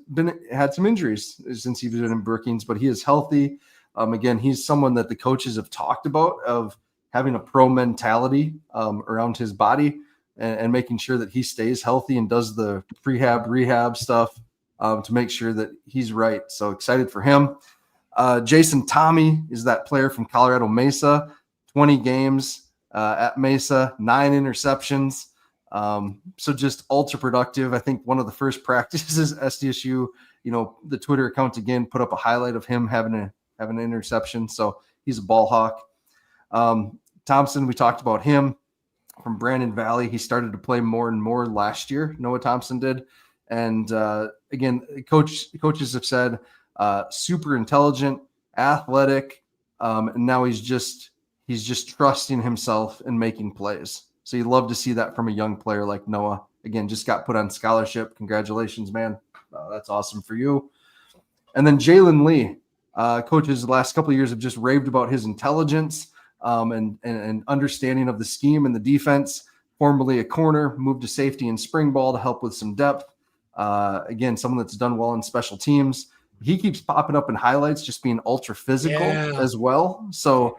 had some injuries since he's been in Brookings, but he is healthy. Again, he's someone that the coaches have talked about of having a pro mentality around his body and making sure that he stays healthy and does the rehab stuff to make sure that he's right. So excited for him. Jason Tommy is that player from Colorado Mesa, 20 games at Mesa, 9 interceptions. So just ultra productive. I think one of the first practices SDSU, the Twitter account again put up a highlight of him having an interception. So he's a ball hawk. Thompson, we talked about him from Brandon Valley. He started to play more and more last year. Noah Thompson did. And again, coaches have said, super intelligent, athletic, and now he's just trusting himself and making plays. So you love to see that from a young player like Noah. Again, just got put on scholarship. Congratulations, man. That's awesome for you. And then Jalen Lee, coaches the last couple of years have just raved about his intelligence and understanding of the scheme and the defense. Formerly a corner, moved to safety and spring ball to help with some depth. Again, someone that's done well in special teams. He keeps popping up in highlights, just being ultra physical as well. So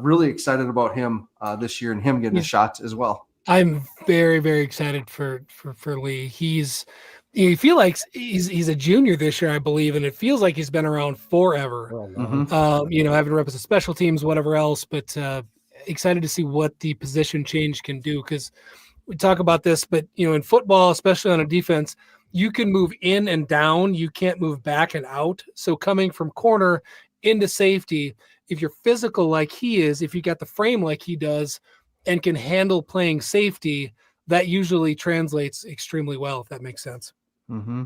really excited about him this year and him getting a shot as well. I'm very, very excited for Lee. You feel like he's a junior this year, I believe, and it feels like he's been around forever. Having reps of special teams, whatever else, but excited to see what the position change can do, because we talk about this, but in football, especially on a defense, you can move in and down. You can't move back and out. So coming from corner into safety, if you're physical like he is, if you got the frame like he does and can handle playing safety, that usually translates extremely well, if that makes sense. Mm-hmm.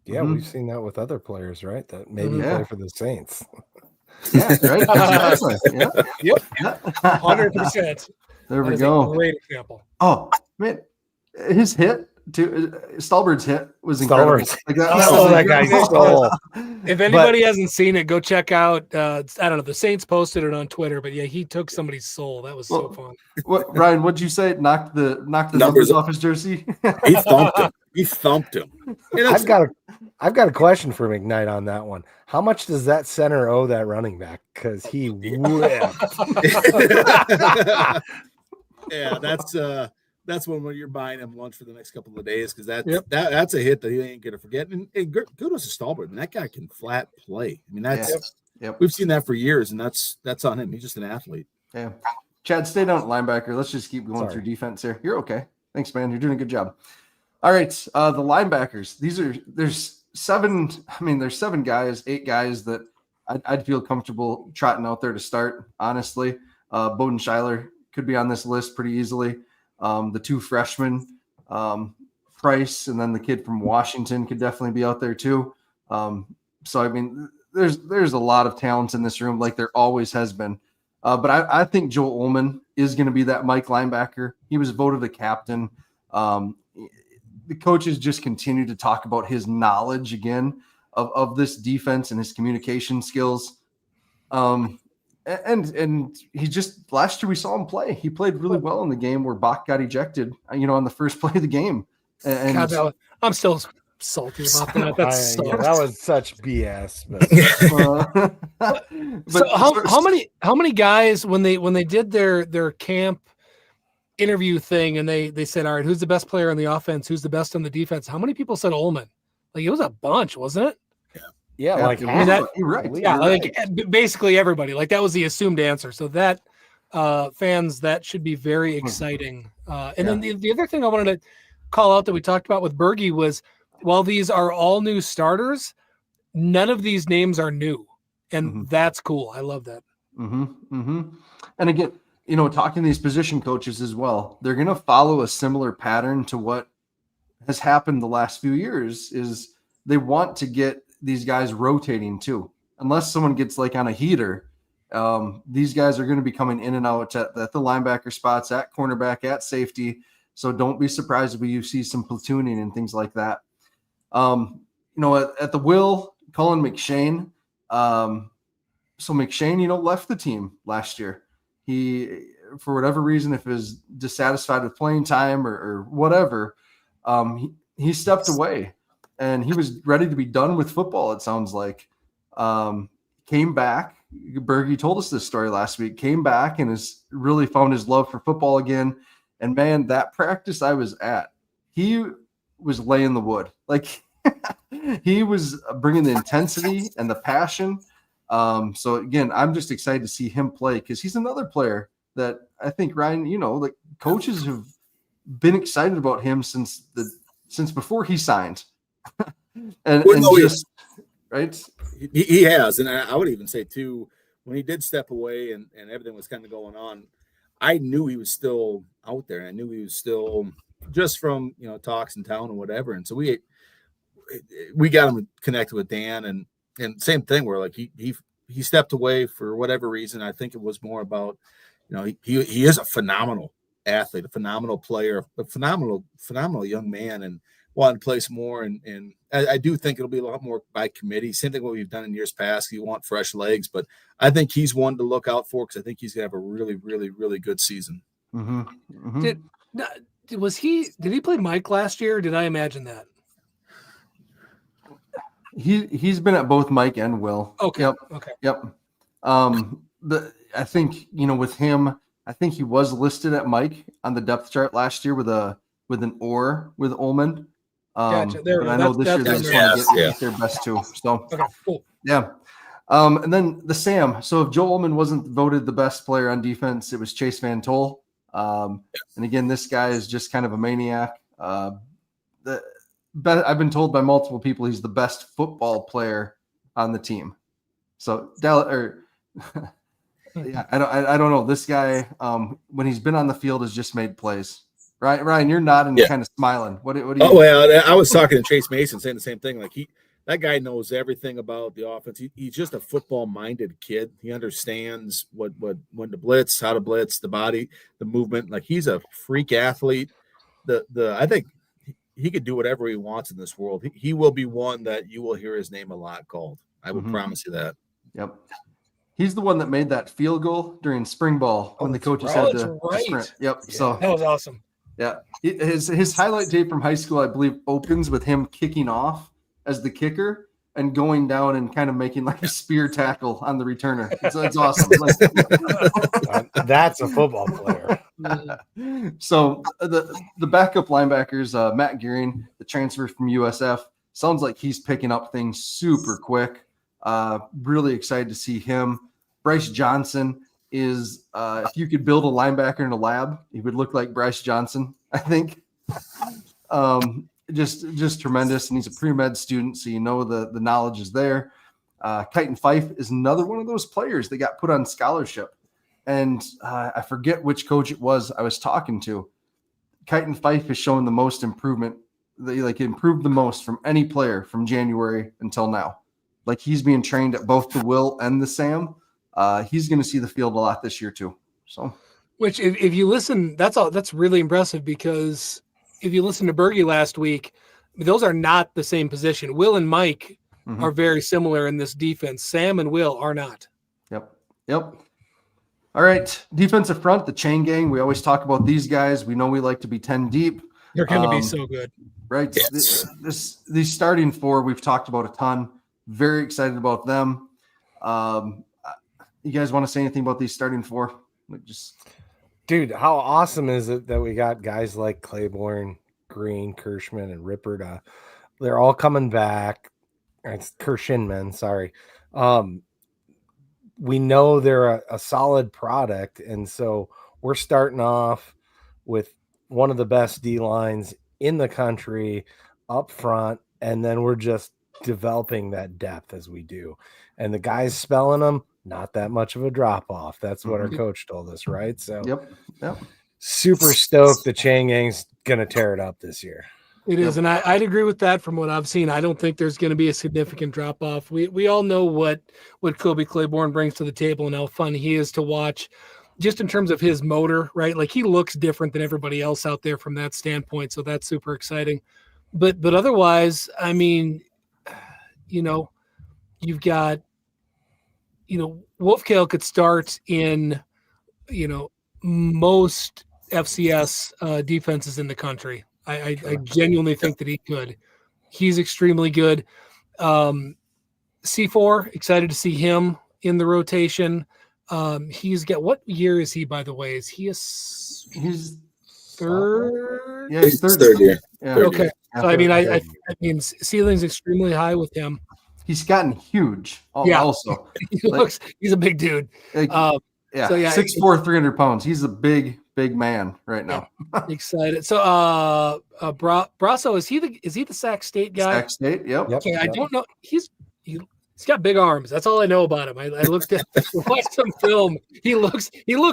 Yeah, we've seen that with other players, right? That maybe play for the Saints. Yeah, right. Exactly. Yep. 100%. There we go. Great example. Oh man, his hit to Stallbird's hit was incredible. That guy's soul. If anybody hasn't seen it, go check out. I don't know. The Saints posted it on Twitter, but yeah, he took somebody's soul. That was so fun. Ryan? What'd you say? Knocked the numbers off his jersey. He thumped him. I've got a question for McKnight on that one. How much does that center owe that running back? Because he whipped. Yeah, that's when you're buying him lunch for the next couple of days, because that's a hit that he ain't gonna forget. And kudos to Stallbird. I mean, that guy can flat play. I mean, we've seen that for years, and that's on him. He's just an athlete. Yeah. Chad, stay down at linebacker. Let's just keep going through defense here. You're okay. Thanks, man. You're doing a good job. All right, the linebackers. There's 7 guys, 8 guys that I'd feel comfortable trotting out there to start. Honestly, Bowden Schuyler could be on this list pretty easily. The 2 freshmen, Price, and then the kid from Washington could definitely be out there too. So I mean, there's a lot of talent in this room, like there always has been. But I think Joe Ullman is going to be that Mike linebacker. He was voted a captain. The coaches just continue to talk about his knowledge again of this defense and his communication skills. And he just, last year we saw him play. He played really well in the game where Bach got ejected, on the first play of the game. And God, I'm still salty about that. That was such BS. So how many guys, when they did their camp interview thing and they said, all right, who's the best player on the offense? Who's the best on the defense? How many people said Ullman? Like, it was a bunch, wasn't it? Yeah, like you're right. Yeah, like basically everybody. Like, that was the assumed answer. So that fans, that should be very exciting. And then the other thing I wanted to call out that we talked about with Berge was, while these are all new starters, none of these names are new, and that's cool. I love that. And again, talking to these position coaches as well, they're going to follow a similar pattern to what has happened the last few years. Is they want to get these guys rotating too. Unless someone gets like on a heater, these guys are going to be coming in and out at the linebacker spots, at cornerback, at safety. So don't be surprised if you see some platooning and things like that. At the will, Colin McShane. So McShane, left the team last year. He, for whatever reason, if he was dissatisfied with playing time or whatever, he stepped away. And he was ready to be done with football, it sounds like. Came back. Berge told us this story last week. Came back and has really found his love for football again. And, man, that practice I was at, he was laying the wood. Like, he was bringing the intensity and the passion. So, again, I'm just excited to see him play, because he's another player that I think, Ryan, like coaches have been excited about him since before he signed. Right. He has. And I would even say too, when he did step away and everything was kind of going on, I knew he was still out there. I knew he was still, just from, talks in town and whatever. And so we got him connected with Dan, and same thing where like he stepped away for whatever reason. I think it was more about, he is a phenomenal athlete, a phenomenal player, a phenomenal young man, and wanted to play some more. And I do think it'll be a lot more by committee. Same thing what we've done in years past. You want fresh legs, but I think he's one to look out for, because I think he's gonna have a really, really, really good season. Did he play Mike last year? Or did I imagine that? He's been at both Mike and Will. Okay. Yep. Okay. Yep. I think, with him, I think he was listed at Mike on the depth chart last year with an or with Ullman. Gotcha. There we but go. I know this year they just want to get their best too. So Okay, cool. yeah. And then the Sam. So if Joe Ullman wasn't voted the best player on defense, it was Chase Van Tol. And again, this guy is just kind of a maniac. I've been told by multiple people he's the best football player on the team. So yeah, I don't know. This guy, when he's been on the field, has just made plays. Right, Ryan, you're nodding, kind of smiling. What do you? Oh well, I was talking to Chase Mason, saying the same thing. Like that guy knows everything about the offense. He's just a football-minded kid. He understands when to blitz, how to blitz, the body, the movement. Like he's a freak athlete. I think he could do whatever he wants in this world. He will be one that you will hear his name a lot called. I will promise you that. Yep. He's the one that made that field goal during spring ball when the coaches had to sprint. Yep. Yeah, so that was awesome. Yeah. His highlight tape from high school, I believe, opens with him kicking off as the kicker and going down and kind of making like a spear tackle on the returner. It's awesome. That's a football player. So the backup linebackers, Matt Gearing, the transfer from USF, sounds like he's picking up things super quick. Really excited to see him. Bryce Johnson is if you could build a linebacker in a lab, he would look like Bryce Johnson, I think. Just tremendous. And he's a pre-med student, so the knowledge is there. Kyton Fife is another one of those players that got put on scholarship. And I forget which coach it was I was talking to. Kyton Fife has shown the most improvement. He improved the most from any player from January until now. Like he's being trained at both the Will and the Sam. He's going to see the field a lot this year too. So, which if you listen, that's really impressive, because if you listen to Bergie last week, those are not the same position. Will and Mike are very similar in this defense. Sam and Will are not. Yep. All right. Defensive front, the chain gang. We always talk about these guys. We know we like to be 10 deep. They're going to be so good. Right. Yes. These starting four, we've talked about a ton. Very excited about them. You guys want to say anything about these starting four? Dude, how awesome is it that we got guys like Claiborne, Green, Kirschman, and Ripper? They're all coming back. It's Kirshinman, sorry. We know they're a solid product, and so we're starting off with one of the best D lines in the country up front, and then we're just developing that depth as we do. And the guys spelling them, not that much of a drop off. That's what our coach told us, right? So yep. Super stoked the chain gang's gonna tear it up this year. It is, and I'd agree with that from what I've seen. I don't think there's going to be a significant drop off. We all know what Kobe Claiborne brings to the table and how fun he is to watch, just in terms of his motor, right? Like he looks different than everybody else out there from that standpoint. So that's super exciting. But otherwise, I mean, you've got, Wolfkale could start in, most FCS defenses in the country. I genuinely think that he could. He's extremely good. C4, excited to see him in the rotation. He's got, what year is he, by the way? Is he he's third? Yeah, he's third year. Yeah. Okay. So I mean, ceiling's extremely high with him. He's gotten huge. Also, he's a big dude. So 6'4", 300 pounds. He's a big man right now. Excited. So Brasso, is he the Sac State guy? Sac State, yep. Okay, I don't know. He's got big arms. That's all I know about him. I watched some film. He looks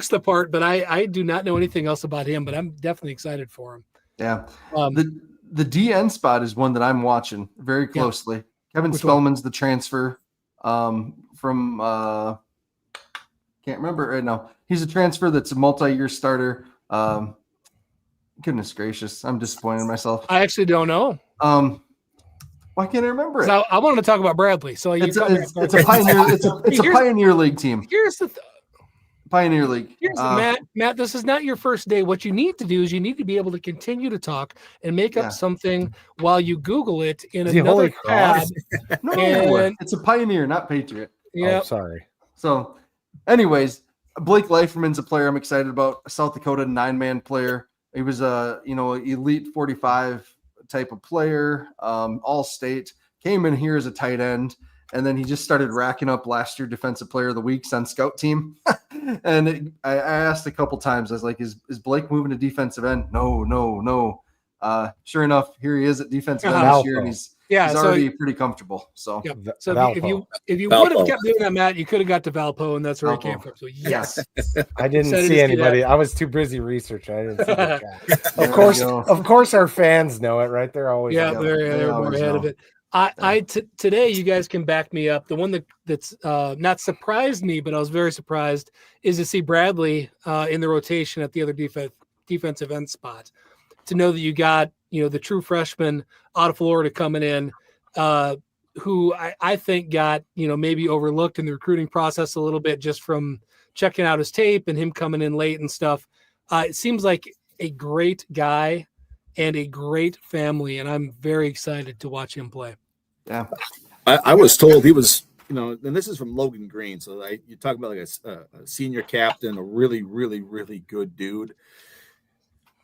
the part, but I do not know anything else about him. But I'm definitely excited for him. Yeah. The DN spot is one that I'm watching very closely. Kevin Spellman's the transfer from can't remember right now. He's a transfer that's a multi-year starter. Goodness gracious, I'm disappointed in myself. I actually don't know. Why can't I remember it? So I wanted to talk about Bradley. So it's a Pioneer. It's a Pioneer League team. Here's the Pioneer League. Matt, this is not your first day. What you need to do is you need to be able to continue to talk and make up something while you Google it in another tab. No, it's a Pioneer, not Patriot. Yeah, sorry. So, anyways, Blake Leiferman's a player I'm excited about. A South Dakota 9-man player. He was a elite 45 type of player, all state. Came in here as a tight end, and then he just started racking up last year Defensive Player of the Week on scout team. And I asked a couple times, I was like, is Blake moving to defensive end? No. Sure enough, here he is at defensive end this year, and he's already pretty comfortable. So, if you would have kept doing that, Matt, you could have got to Valpo, and that's where he came from. So yes, I didn't see anybody. I was too busy researching. I didn't see that. Of course, our fans know it, right? They're always they're more ahead of it. Today, you guys can back me up. The one that's not surprised me, but I was very surprised, is to see Bradley in the rotation at the other defensive end spot. To know that you got, the true freshman out of Florida coming in, who I think got, maybe overlooked in the recruiting process a little bit just from checking out his tape and him coming in late and stuff. It seems like a great guy and a great family, and I'm very excited to watch him play. Yeah. I was told he was, and this is from Logan Green. So you talk about like a senior captain, a really, really, really good dude.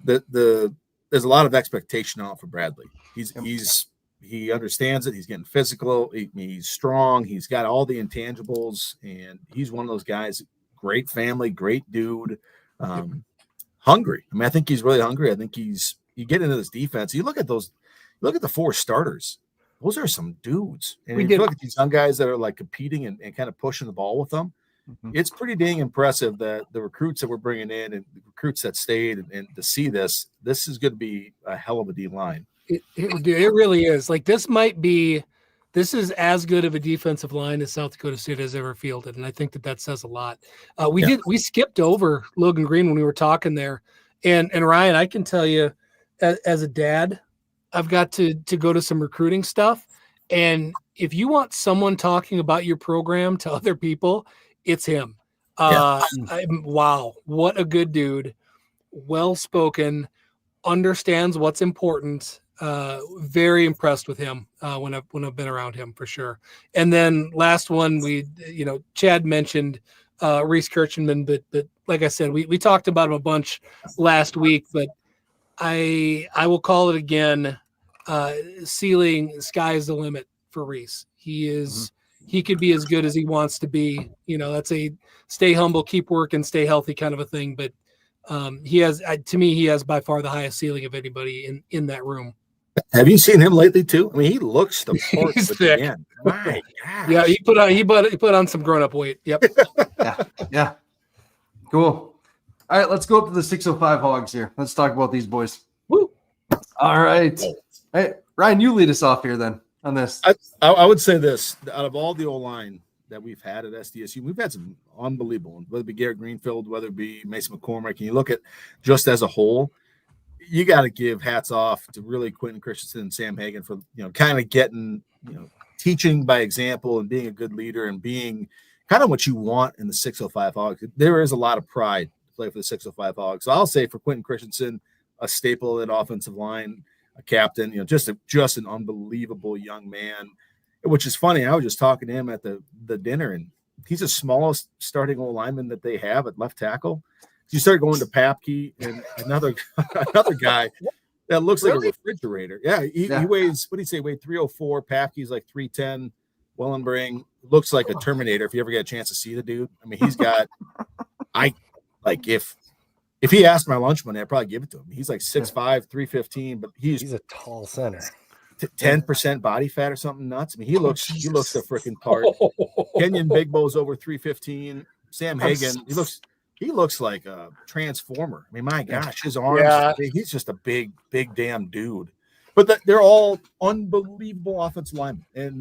There's a lot of expectation on for Bradley. He understands it. He's getting physical. He's strong. He's got all the intangibles, and he's one of those guys. Great family, great dude, hungry. I mean, I think he's really hungry. I think you get into this defense. You look at the 4 starters. Those are some dudes. And you look at these young guys that are like competing and kind of pushing the ball with them. Mm-hmm. It's pretty dang impressive that the recruits that we're bringing in and the recruits that stayed and to see this is going to be a hell of a D line. It really is. Like this is as good of a defensive line as South Dakota State has ever fielded. And I think that says a lot. We skipped over Logan Green when we were talking there. And Ryan, I can tell you as a dad, I've got to go to some recruiting stuff. And if you want someone talking about your program to other people, it's him. Wow. What a good dude. Well-spoken, understands what's important. Very impressed with him when I've been around him for sure. And then last one, Chad mentioned Reese Kirchenman, but like I said, we talked about him a bunch last week, but I will call it again. Ceiling, sky's the limit for Reese. He could be as good as he wants to be. That's a stay humble, keep working, stay healthy kind of a thing. But he has by far the highest ceiling of anybody in that room. Have you seen him lately too? I mean, he looks the part. He's thick. My gosh. Yeah, he put on some grown-up weight. Yep. Yeah. Cool. All right, let's go up to the 605 Hogs here. Let's talk about these boys. Woo. All right. Hey, Ryan, you lead us off here then on this. I would say this. Out of all the O-line that we've had at SDSU, we've had some unbelievable ones, whether it be Garrett Greenfield, whether it be Mason McCormick, and you look at just as a whole, you got to give hats off to really Quentin Christensen and Sam Hagan for, kind of getting, teaching by example and being a good leader and being kind of what you want in the 605 Hogs. There is a lot of pride to play for the 605 Hogs. So I'll say for Quentin Christensen, a staple of that offensive line, a captain, just an unbelievable young man, which is funny. I was just talking to him at the dinner, and he's the smallest starting O lineman that they have at left tackle. You start going to Papke and another guy that looks like a refrigerator. Yeah, he weighs, what do you say, weighed 304. Papke's like 310. Wellenbring looks like a Terminator if you ever get a chance to see the dude. I mean, he's got if he asked my lunch money, I'd probably give it to him. He's like 6'5", 315, but he's a tall center. 10% body fat or something nuts. I mean, he looks the freaking part. Kenyon Bigbo's over 315. Sam Hagan, he looks like a transformer. I mean, my gosh, his arms, he's just a big damn dude. But they're all unbelievable offensive linemen. And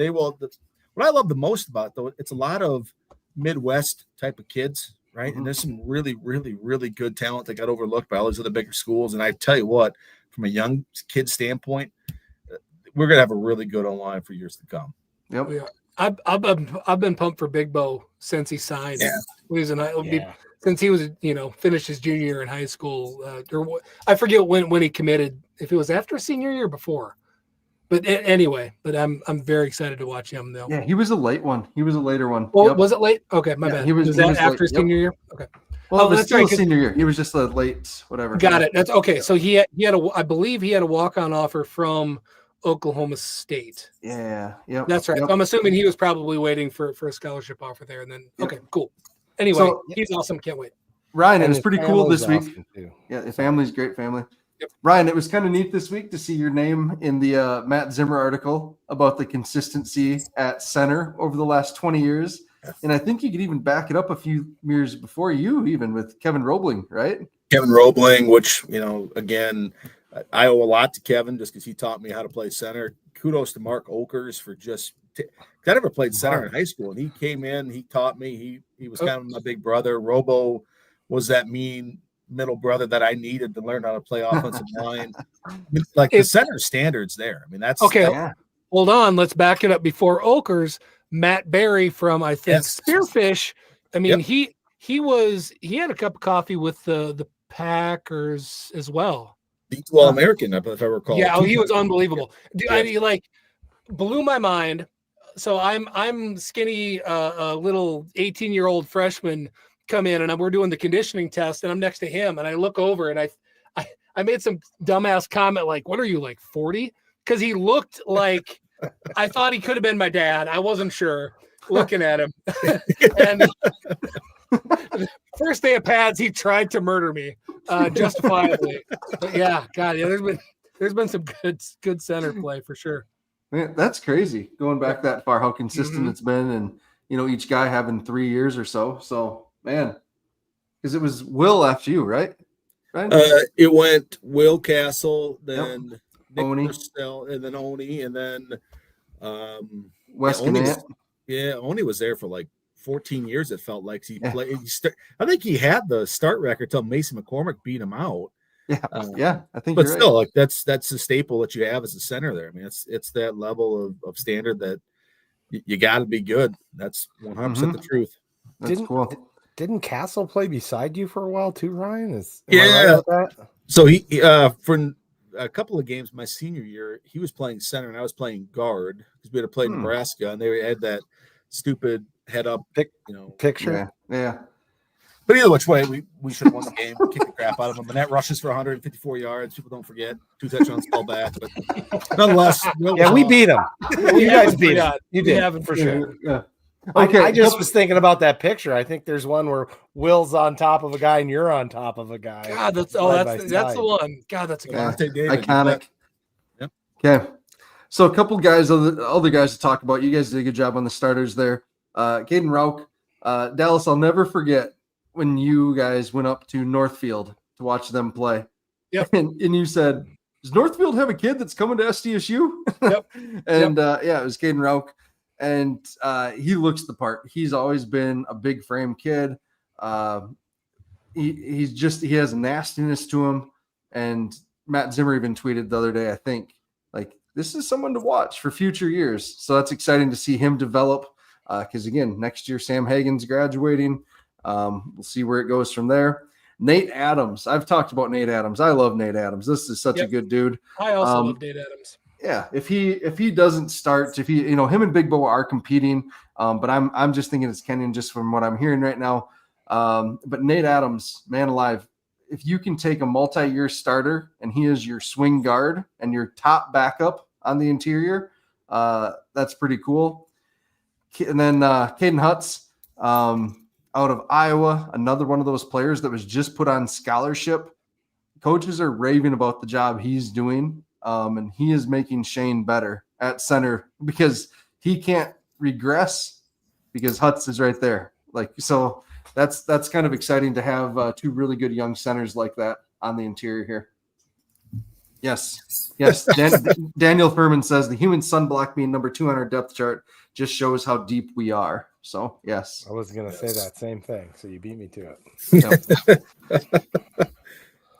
what I love the most about it, though, it's a lot of Midwest type of kids, right? Mm-hmm. And there's some really, really, really good talent that got overlooked by all these other bigger schools. And I tell you what, from a young kid standpoint, we're going to have a really good O-line for years to come. Yep. Yeah. I've been pumped for Big Bo since he signed. Yeah. Since he was, finished his junior year in high school, or I forget when he committed, if it was after senior year or before. Anyway, but I'm very excited to watch him though. Yeah, he was a late one. He was a later one. Well, Yep. was it late? Okay, my Yeah, bad. he was that late. after his Yep. senior year? Okay. Well, Oh, it was that's still right, a 'cause- senior year. He was just a late whatever. Got it. That's okay. So he had I believe he had a walk-on offer from Oklahoma State. Yeah. Yep. That's right. Yep. So I'm assuming he was probably waiting for a scholarship offer there, and then Yep. okay, cool. Anyway, So- he's awesome. Can't wait. Ryan, it And was his pretty cool family's this week. awesome, too. Yeah, the family's great family. Yep. Ryan, it was kind of neat this week to see your name in the Matt Zimmer article about the consistency at center over the last 20 years. And I think you could even back it up a few years before you, even with Kevin Roebling, right? Kevin Roebling, which, again, I owe a lot to Kevin just because he taught me how to play center. Kudos to Mark Okers for I never played center in high school, and he came in, he taught me. He was kind of my big brother. Robo was that mean middle brother that I needed to learn how to play offensive line. Like the center standards there. I mean, that's Okay. Yeah. Hold on, let's back it up. Before Okers, Matt Berry from I think Yes. Spearfish. I mean, Yep. he had a cup of coffee with the Packers as well. the All-American, if I recall. Yeah, he was unbelievable. Dude, Yeah. he like blew my mind. So I'm skinny, little 18-year-old freshman come in, and we're doing the conditioning test, and I'm next to him, and I look over, and I made some dumbass comment like, "What are you, like 40?" Because he looked like I thought he could have been my dad. I wasn't sure looking at him. And first day of pads, he tried to murder me, justifiably. But yeah, God, yeah, there's been some good center play for sure. Man, that's crazy. Going back that far, how consistent Mhm. it's been, and each guy having 3 years or so. So, man, because it was Will after you, right? Right? It went Will Castle, then Nick Oni. Purcell, and then Oni, and then Wes Oni was- Gannett. Oni was there for like 14 years. It felt like Yeah. played. I think he had the start record till Mason McCormick beat him out. Yeah, I think But you're still, right. like that's the staple that you have as a center there. I mean, it's that level of standard that you got to be good. That's 100% the truth. That's cool. Didn't Castle play beside you for a while too, Ryan? Am I Yeah. right about that? So he for a couple of games my senior year, he was playing center and I was playing guard because we had to play Nebraska, and they had that stupid head up Picture. Yeah. But either which way, we should have won the game, kick the crap out of them. And that rushes for 154 yards. People don't forget 2 touchdowns call back, but nonetheless, Yeah, we beat them. You guys beat them. You We did haven't for forgot. sure. Yeah. Okay, Okay. I just was thinking about that picture. I think there's one where Will's on top of a guy and you're on top of a guy. God, that's Side by the side. one. God, that's a good Yeah. one. Devontae David, Iconic. Yep. Okay. So a couple guys, other guys to talk about. You guys did a good job on the starters there. Caden Rauch, Dallas, I'll never forget when you guys went up to Northfield to watch them play. Yep. And you said, does Northfield have a kid that's coming to SDSU? Yep. And yeah, it was Caden Rauch. And he looks the part. He's always been a big frame kid. He has a nastiness to him. And Matt Zimmer even tweeted the other day, I think, like, this is someone to watch for future years. So that's exciting to see him develop. Because again, next year Sam Hagan's graduating. We'll see where it goes from there. Nate Adams. I've talked about Nate Adams. I love Nate Adams. This is such a good dude. I also love Nate Adams. Yeah, if he doesn't start, if he him and Big Bo are competing, but I'm just thinking it's Kenyon just from what I'm hearing right now. But Nate Adams, man alive, if you can take a multi-year starter and he is your swing guard and your top backup on the interior, that's pretty cool. And then Caden Hutz out of Iowa, another one of those players that was just put on scholarship. Coaches are raving about the job he's doing. And he is making Shane better at center because he can't regress because Hutz is right there. So that's kind of exciting to have two really good young centers like that on the interior here. Yes. Daniel Furman says the human sunblock being number 2 on our depth chart just shows how deep we are. So yes, I was going to say that same thing. So you beat me to it. Yep.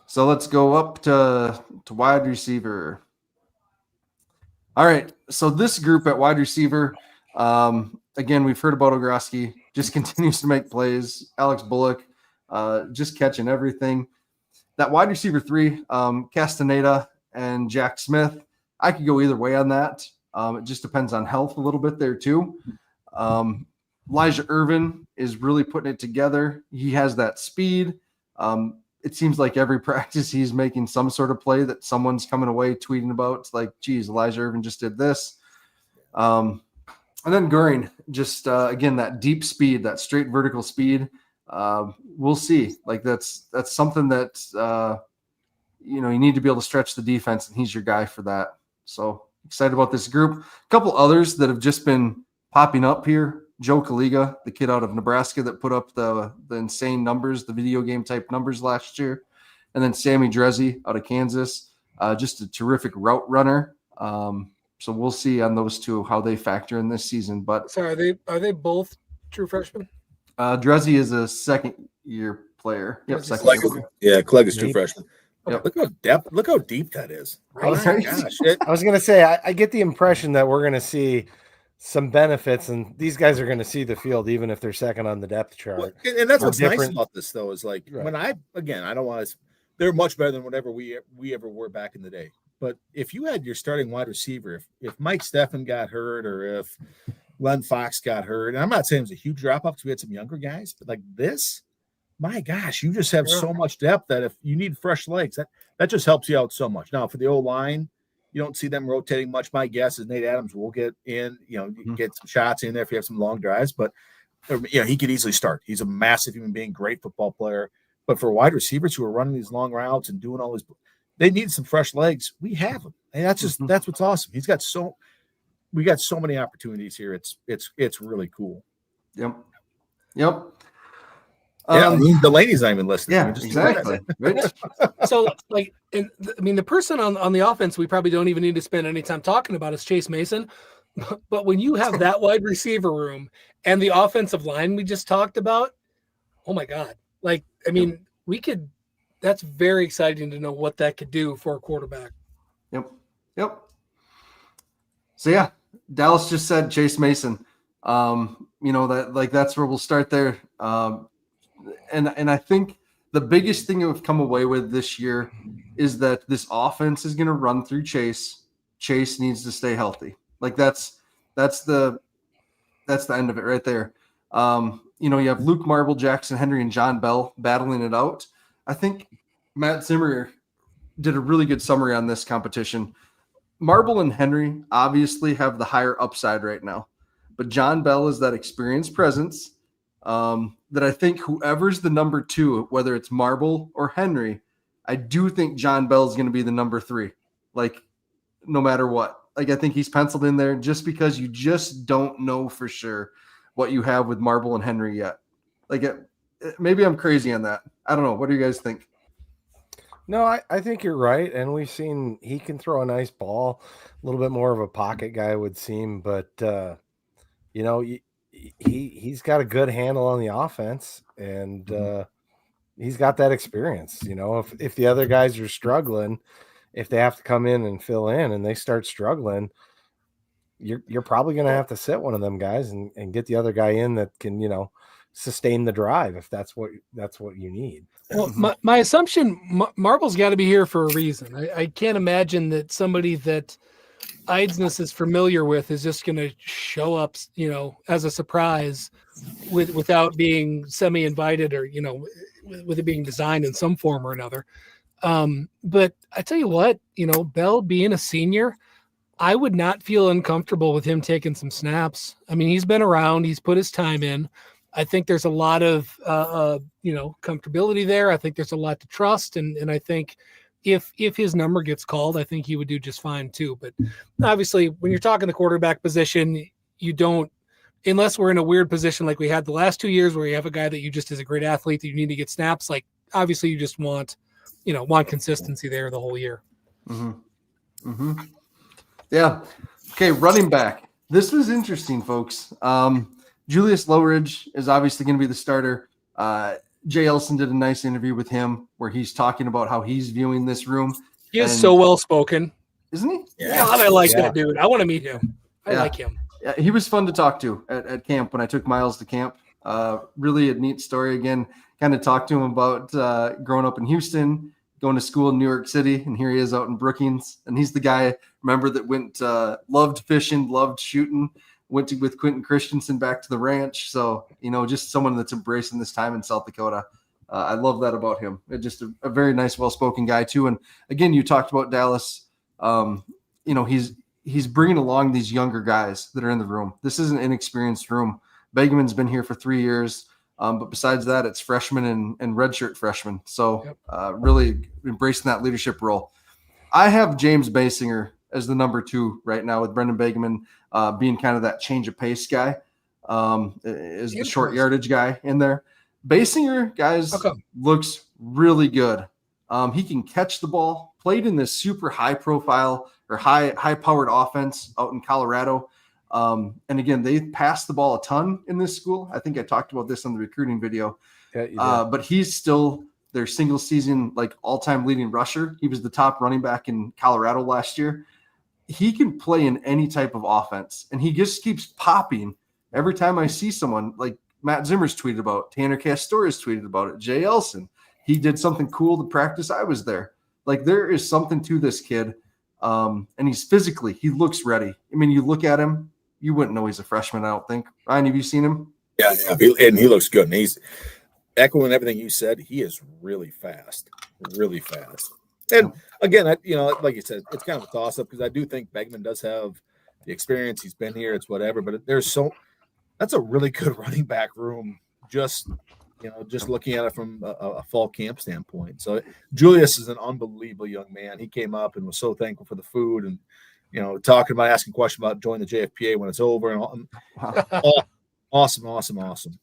So let's go up to wide receiver. All right. So this group at wide receiver, again, we've heard about Ogroski, just continues to make plays. Alex Bullock, just catching everything. That wide receiver 3, Castaneda and Jack Smith. I could go either way on that. It just depends on health a little bit there too. Elijah Irvin is really putting it together. He has that speed. It seems like every practice he's making some sort of play that someone's coming away tweeting about. It's like, geez, Elijah Irvin just did this. And then Goering, just again, that deep speed, that straight vertical speed. We'll see. Like that's something that you need to be able to stretch the defense, and he's your guy for that. So excited about this group. A couple others that have just been popping up here. Joe Kaliga, the kid out of Nebraska that put up the insane numbers, the video game type numbers last year. And then Sammy Drezzy out of Kansas, just a terrific route runner. So we'll see on those two how they factor in this season. But so are they both true freshmen? Drezzy is a second-year player. Yep, second year. Yeah, Clegg is true freshman. Yep. Look how deep that is. I was going to say, I get the impression that we're going to see some benefits, and these guys are going to see the field even if they're second on the depth chart. Well, and that's what's nice about this, though, is like when I don't want to. They're much better than whatever we ever were back in the day. But if you had your starting wide receiver, if Mike Steffen got hurt or if Len Fox got hurt, and I'm not saying it was a huge drop off because we had some younger guys, but like this, my gosh, you just have so much depth that if you need fresh legs, that just helps you out so much. Now for the O-line, you don't see them rotating much. My guess is Nate Adams will get in, get some shots in there if you have some long drives, but he could easily start. He's a massive human being, great football player. But for wide receivers who are running these long routes and doing all this, they need some fresh legs. We have them. And that's what's awesome. We got so many opportunities here. It's really cool. Yep. Delaney's not even listed. Yeah, exactly. So, the person on the offense we probably don't even need to spend any time talking about is Chase Mason. But when you have that wide receiver room and the offensive line we just talked about, oh my God. That's very exciting to know what that could do for a quarterback. Yep. So yeah, Dallas just said Chase Mason. That's where we'll start there. And I think the biggest thing we've come away with this year is that this offense is going to run through Chase. Chase needs to stay healthy. Like that's the end of it right there. You have Luke Marble, Jackson Henry, and John Bell battling it out. I think Matt Zimmer did a really good summary on this competition. Marble and Henry obviously have the higher upside right now, but John Bell is that experienced presence that I think whoever's the number 2, whether it's Marble or Henry, I do think John Bell is going to be the number 3, like no matter what. Like I think he's penciled in there just because you just don't know for sure what you have with Marble and Henry yet. Like maybe I'm crazy on that. I don't know. What do you guys think? No, I think you're right. And we've seen he can throw a nice ball, a little bit more of a pocket guy would seem, but he's got a good handle on the offense, and he's got that experience. If the other guys are struggling, if they have to come in and fill in and they start struggling, you're probably going to have to sit one of them guys and get the other guy in that can, sustain the drive if that's what you need. Well, my assumption, Marble's got to be here for a reason. I can't imagine that somebody that Eidsness is familiar with is just going to show up, as a surprise without being semi-invited or, with it being designed in some form or another. But I tell you what, Bell being a senior, I would not feel uncomfortable with him taking some snaps. I mean, he's been around, he's put his time in. I think there's a lot of, comfortability there. I think there's a lot to trust. And I think if his number gets called, I think he would do just fine too. But obviously when you're talking the quarterback position, you don't, unless we're in a weird position like we had the last 2 years where you have a guy that you just is a great athlete that you need to get snaps. Like obviously you just want consistency there the whole year. Yeah. Okay. Running back. This was interesting, folks. Julius Lowridge is obviously going to be the starter. Jay Elson did a nice interview with him where he's talking about how he's viewing this room. He is so well spoken, isn't he? Yeah, God, I like that dude. I want to meet him. I like him. Yeah, he was fun to talk to at camp when I took Miles to camp. Really a neat story. Again, kind of talked to him about growing up in Houston, going to school in New York City, and here he is out in Brookings. And he's the guy remember, that went loved fishing, loved shooting, went with Quentin Christensen back to the ranch. So, just someone that's embracing this time in South Dakota. I love that about him. Just a very nice, well-spoken guy too. And again, you talked about Dallas. He's bringing along these younger guys that are in the room. This is an inexperienced room. Begeman's been here for 3 years. But besides that, it's freshmen and redshirt freshmen. So really embracing that leadership role. I have James Basinger as the number 2 right now, with Brendan Begeman being kind of that change of pace guy, is the short yardage guy in there. Basinger, guys, looks really good. He can catch the ball, played in this super high profile or high powered offense out in Colorado. And again, they pass the ball a ton in this school. I think I talked about this on the recruiting video. Yeah, but he's still their single season, like all-time leading rusher. He was the top running back in Colorado last year. He can play in any type of offense, and he just keeps popping every time I see someone. Like Matt Zimmer's tweeted about, Tanner Castor's tweeted about it, Jay Elson. He did something cool to practice. I was there. Like, there is something to this kid. And he's physically, he looks ready. I mean, you look at him, you wouldn't know he's a freshman, I don't think. Ryan, have you seen him? Yeah, and he looks good. And he's echoing everything you said. He is really fast. And again, like you said, it's kind of a toss-up because I do think Begeman does have the experience. He's been here. It's whatever. But that's a really good running back room, just looking at it from a fall camp standpoint. So Julius is an unbelievable young man. He came up and was so thankful for the food and, talking about asking questions about joining the JFPA when it's over. And awesome.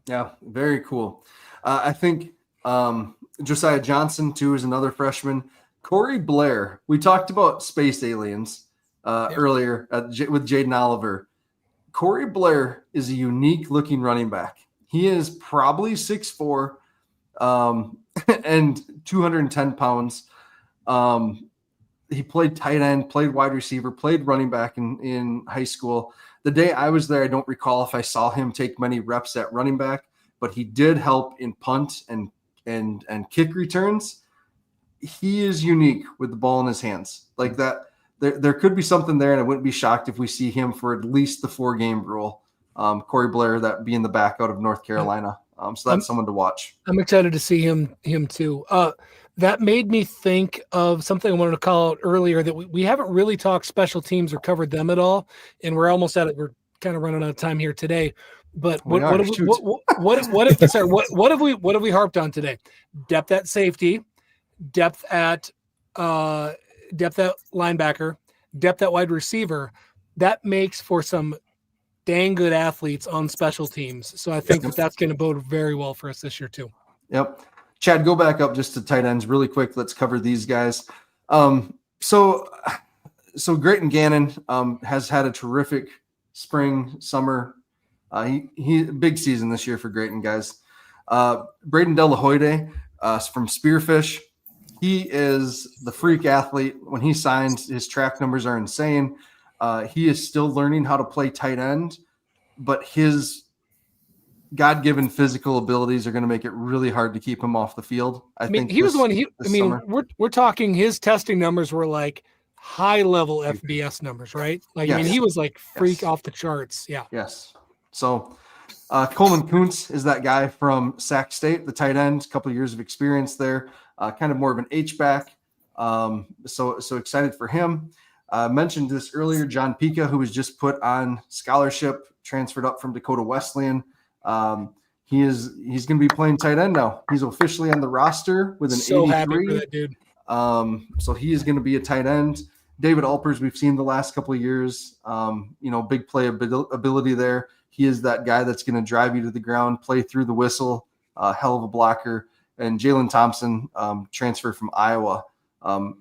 Yeah, very cool. I think Josiah Johnson, too, is another freshman. Corey Blair, we talked about space aliens earlier with Jaden Oliver. Corey Blair is a unique-looking running back. He is probably 6'4", and 210 pounds. He played tight end, played wide receiver, played running back in high school. The day I was there, I don't recall if I saw him take many reps at running back, but he did help in punt and kick returns. He is unique with the ball in his hands. Like that, there could be something there, and I wouldn't be shocked if we see him for at least the 4-game rule. Corey Blair, that being the back out of North Carolina. So that's someone to watch. I'm excited to see him too. That made me think of something I wanted to call out earlier, that we haven't really talked special teams or covered them at all. And we're almost at it. We're kind of running out of time here today. But what have we harped on today? Depth at safety, depth at linebacker, depth at wide receiver. That makes for some dang good athletes on special teams. So I think that's going to bode very well for us this year too. Yep. Chad, go back up just to tight ends really quick. Let's cover these guys. So Grayton Gannon has had a terrific spring, summer. He big season this year for Grayton, guys. Braden De La Hoyde from Spearfish. He is the freak athlete. When he signs, his track numbers are insane. He is still learning how to play tight end, but his God-given physical abilities are going to make it really hard to keep him off the field. I think he was we're talking his testing numbers were like high-level FBS numbers, right? Like, yes. I mean, he was like freak off the charts. Yeah. Yes. So Coleman Kuntz is that guy from Sac State, the tight end, a couple of years of experience there, kind of more of an H-back. So excited for him. Mentioned this earlier, John Pica, who was just put on scholarship, transferred up from Dakota Wesleyan. He's going to be playing tight end now. He's officially on the roster with an 83. Happy for that dude. So he is going to be a tight end. David Alpers, we've seen the last couple of years, big play ability there. He is that guy that's going to drive you to the ground, play through the whistle, hell of a blocker. And Jalen Thompson, transferred from Iowa.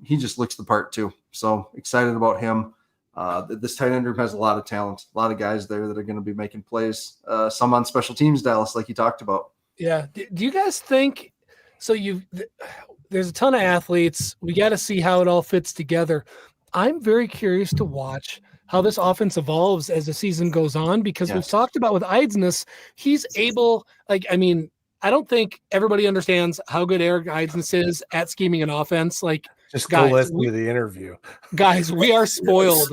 He just looks the part too. So excited about him. This tight end room has a lot of talent, a lot of guys there that are going to be making plays. Some on special teams, Dallas, like you talked about. Yeah. Do you guys think so? There's a ton of athletes. We got to see how it all fits together. I'm very curious to watch how this offense evolves as the season goes on, because we've talked about with Eidsness, he's able, I don't think everybody understands how good Eric Eidsness is at scheming an offense. Like, Just go listen to the interview. Guys, we are spoiled.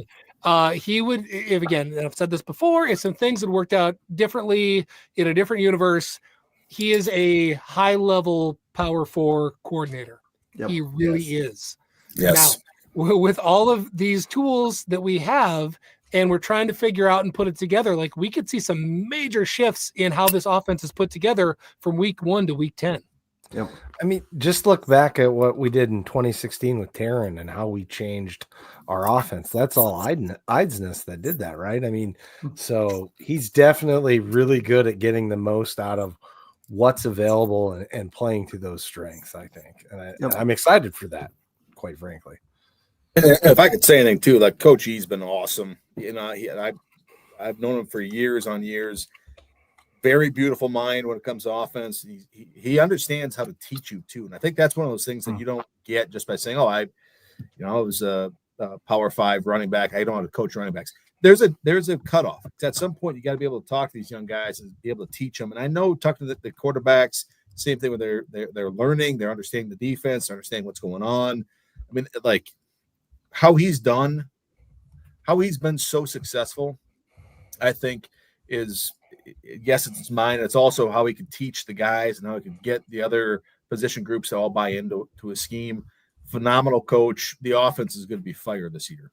He would, if again, I've said this before, if some things had worked out differently in a different universe, he is a high-level Power 4 coordinator. Yep. He really is. Yes. Now, with all of these tools that we have, and we're trying to figure out and put it together, like we could see some major shifts in how this offense is put together from week 1 to week 10. Yep. I mean, just look back at what we did in 2016 with Taryn and how we changed our offense. That's all Eidsness that did that, right? I mean, so he's definitely really good at getting the most out of what's available and playing to those strengths, I think. And I'm excited for that, quite frankly. If I could say anything too, like Coach E's been awesome. I've known him for years on years. Very beautiful mind when it comes to offense. He understands how to teach you too, and I think that's one of those things that you don't get just by saying, "Oh, I was a Power 5 running back. I don't know how to coach running backs." There's a cutoff. At some point, you got to be able to talk to these young guys and be able to teach them. And I know talking to the quarterbacks, same thing with they're learning, they're understanding the defense, they're understanding what's going on. I mean, like how he's been so successful, I think is. Yes, it's his mind. It's also how he can teach the guys and how he can get the other position groups to all buy into his scheme. Phenomenal coach. The offense is going to be fire this year.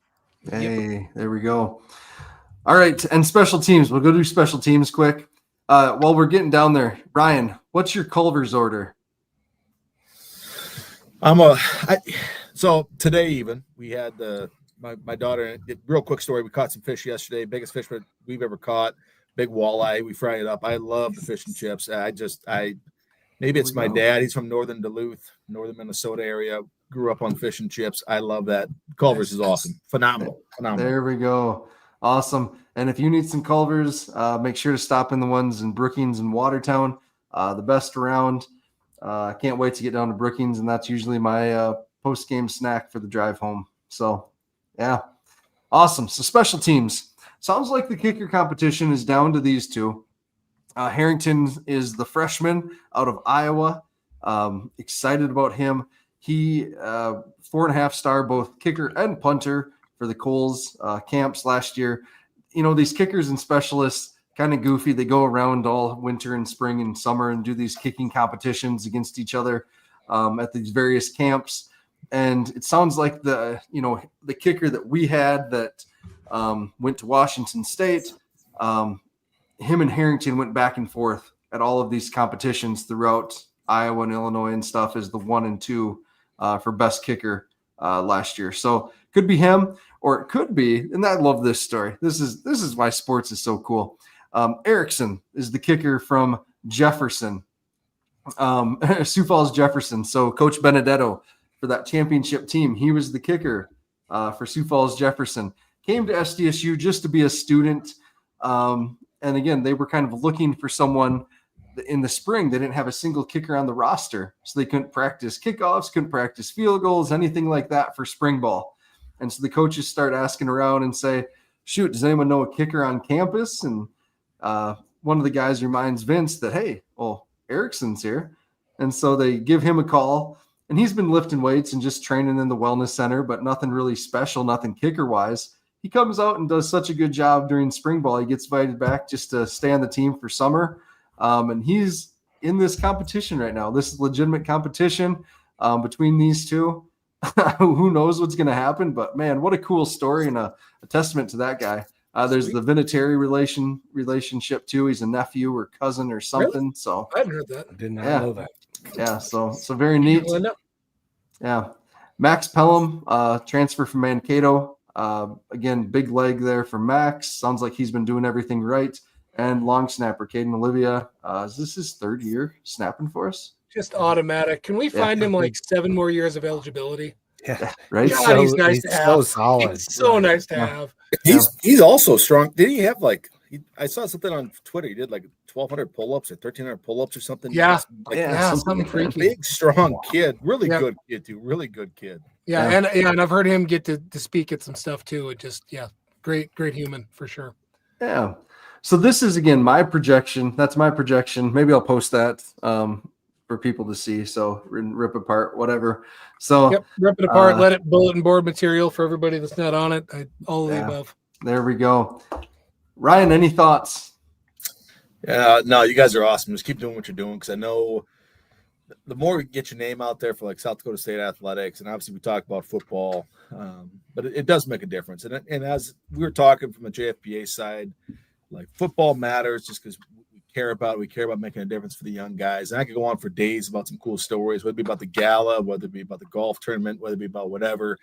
Hey, there we go. All right, and special teams. We'll go do special teams quick. While we're getting down there, Ryan, what's your Culver's order? So today even we had my daughter. Real quick story. We caught some fish yesterday. Biggest fish we've ever caught. Big walleye. We fry it up. I love the fish and chips. Maybe it's my dad. He's from northern Duluth, northern Minnesota area. Grew up on fish and chips. I love that. Culver's is awesome. Phenomenal. There we go. Awesome. And if you need some Culver's, make sure to stop in the ones in Brookings and Watertown. The best around. I can't wait to get down to Brookings, and that's usually my post-game snack for the drive home. So, yeah. Awesome. So special teams. Sounds like the kicker competition is down to these two. Harrington is the freshman out of Iowa. Excited about him. He 4.5-star both kicker and punter for the Coles camps last year. You know, these kickers and specialists, kind of goofy. They go around all winter and spring and summer and do these kicking competitions against each other at these various camps. And it sounds like the kicker that we had that went to Washington State, him and Harrington went back and forth at all of these competitions throughout Iowa and Illinois and stuff as the 1 and 2 for best kicker last year. So could be him, or it could be, and I love this story. This is why sports is so cool. Erickson is the kicker from Jefferson, Sioux Falls Jefferson. So Coach Benedetto for that championship team, he was the kicker for Sioux Falls Jefferson. Came to SDSU just to be a student. And again, they were kind of looking for someone in the spring. They didn't have a single kicker on the roster, so they couldn't practice kickoffs, couldn't practice field goals, anything like that for spring ball. And so the coaches start asking around and say, shoot, does anyone know a kicker on campus? And one of the guys reminds Vince that, hey, well, Erickson's here. And so they give him a call, and he's been lifting weights and just training in the wellness center, but nothing really special, nothing kicker-wise. He comes out and does such a good job during spring ball. He gets invited back just to stay on the team for summer. And he's in this competition right now. This is legitimate competition between these two. Who knows what's going to happen? But, man, what a cool story and a testament to that guy. There's the Vinatieri relationship, too. He's a nephew or cousin or something. Really? So I hadn't heard that. I did not know that. Yeah, so very neat. Yeah. Max Pelham, transfer from Mankato. Again, big leg there for Max. Sounds like he's been doing everything right. And long snapper, Caden Olivia. Is this his third year snapping for us? Just automatic. Can we find him like 7 more years of eligibility? Yeah, right. God, he's nice to have. So solid. He's so nice to have. He's also strong. Did he have I saw something on Twitter. He did like 1,200 pull-ups or 1,300 pull-ups or something. Yeah, something freaky. Big, strong kid. Really good kid too. Really good kid. Yeah, and I've heard him get to speak at some stuff too. It just great human for sure. Yeah. So this is again my projection. That's my projection. Maybe I'll post that for people to see. So rip apart, whatever. So Yep, rip it apart, let it bulletin board material for everybody that's not on it. All of the above. There we go. Ryan, any thoughts? No, you guys are awesome. Just keep doing what you're doing, because I know the more we get your name out there for like South Dakota State athletics, and obviously we talk about football, but it does make a difference. And as we were talking from a JFPA side, like football matters just because we care about making a difference for the young guys. And I could go on for days about some cool stories, whether it be about the gala, whether it be about the golf tournament, whether it be about whatever.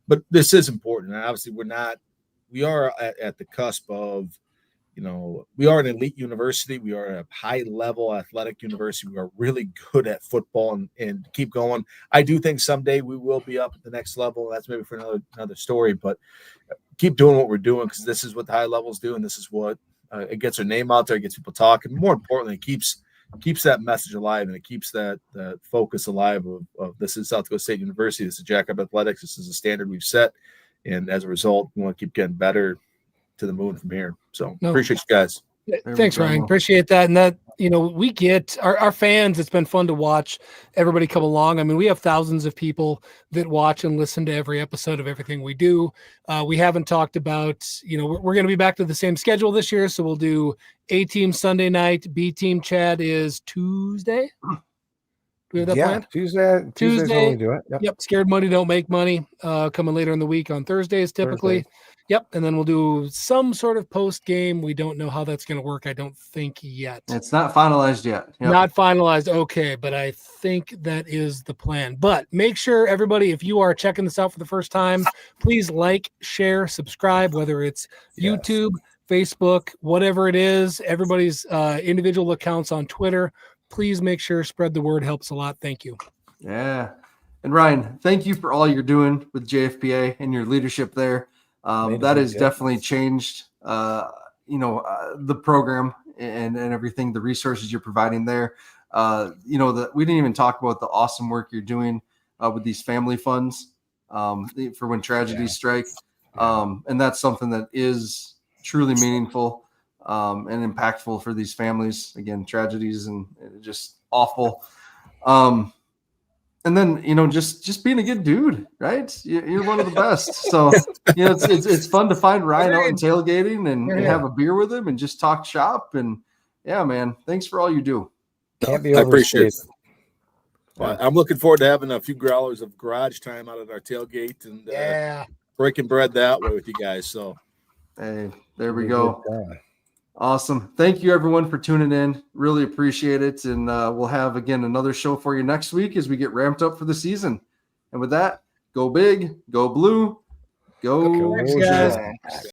But this is important. And obviously we are at the cusp of, we are an elite university. We are a high-level athletic university. We are really good at football and keep going. I do think someday we will be up at the next level. That's maybe for another story, but keep doing what we're doing, because this is what the high levels do, and this is what it gets our name out there, it gets people talking. More importantly, it keeps that message alive, and it keeps that focus alive of this is South Dakota State University. This is Jackrabbit Athletics. This is a standard we've set, and as a result, we want to keep getting better to the moon from here. So appreciate you guys. Thanks, Ryan. Appreciate that. And that, we get our fans. It's been fun to watch everybody come along. I mean, we have thousands of people that watch and listen to every episode of everything we do. We haven't talked about, we're going to be back to the same schedule this year. So we'll do A team Sunday night. B team Chad is Tuesday. Do we have that planned? Tuesdays when we do it. Yep. Scared money don't make money. Coming later in the week on Thursdays typically. Yep. And then we'll do some sort of post game. We don't know how that's going to work. I don't think yet. It's not finalized yet. Yep. Not finalized. Okay. But I think that is the plan. But make sure, everybody, if you are checking this out for the first time, please like, share, subscribe, whether it's YouTube, Facebook, whatever it is, everybody's individual accounts on Twitter. Please make sure, spread the word, helps a lot. Thank you. Yeah. And Ryan, thank you for all you're doing with JFPA and your leadership there. That has definitely changed, the program and everything, the resources you're providing there. We didn't even talk about the awesome work you're doing with these family funds for when tragedies strike. And that's something that is truly meaningful and impactful for these families. Again, tragedies and just awful. And then, just being a good dude, right? You're one of the best. So, it's fun to find Ryan out in tailgating and have a beer with him and just talk shop. And yeah, man, thanks for all you do. Can't be overstated. I appreciate it. Well, I'm looking forward to having a few growlers of garage time out at our tailgate and breaking bread that way with you guys. So, hey, there we go. Awesome. Thank you, everyone, for tuning in. Really appreciate it. And we'll have, again, another show for you next week as we get ramped up for the season. And with that, go big, go blue, go Jags.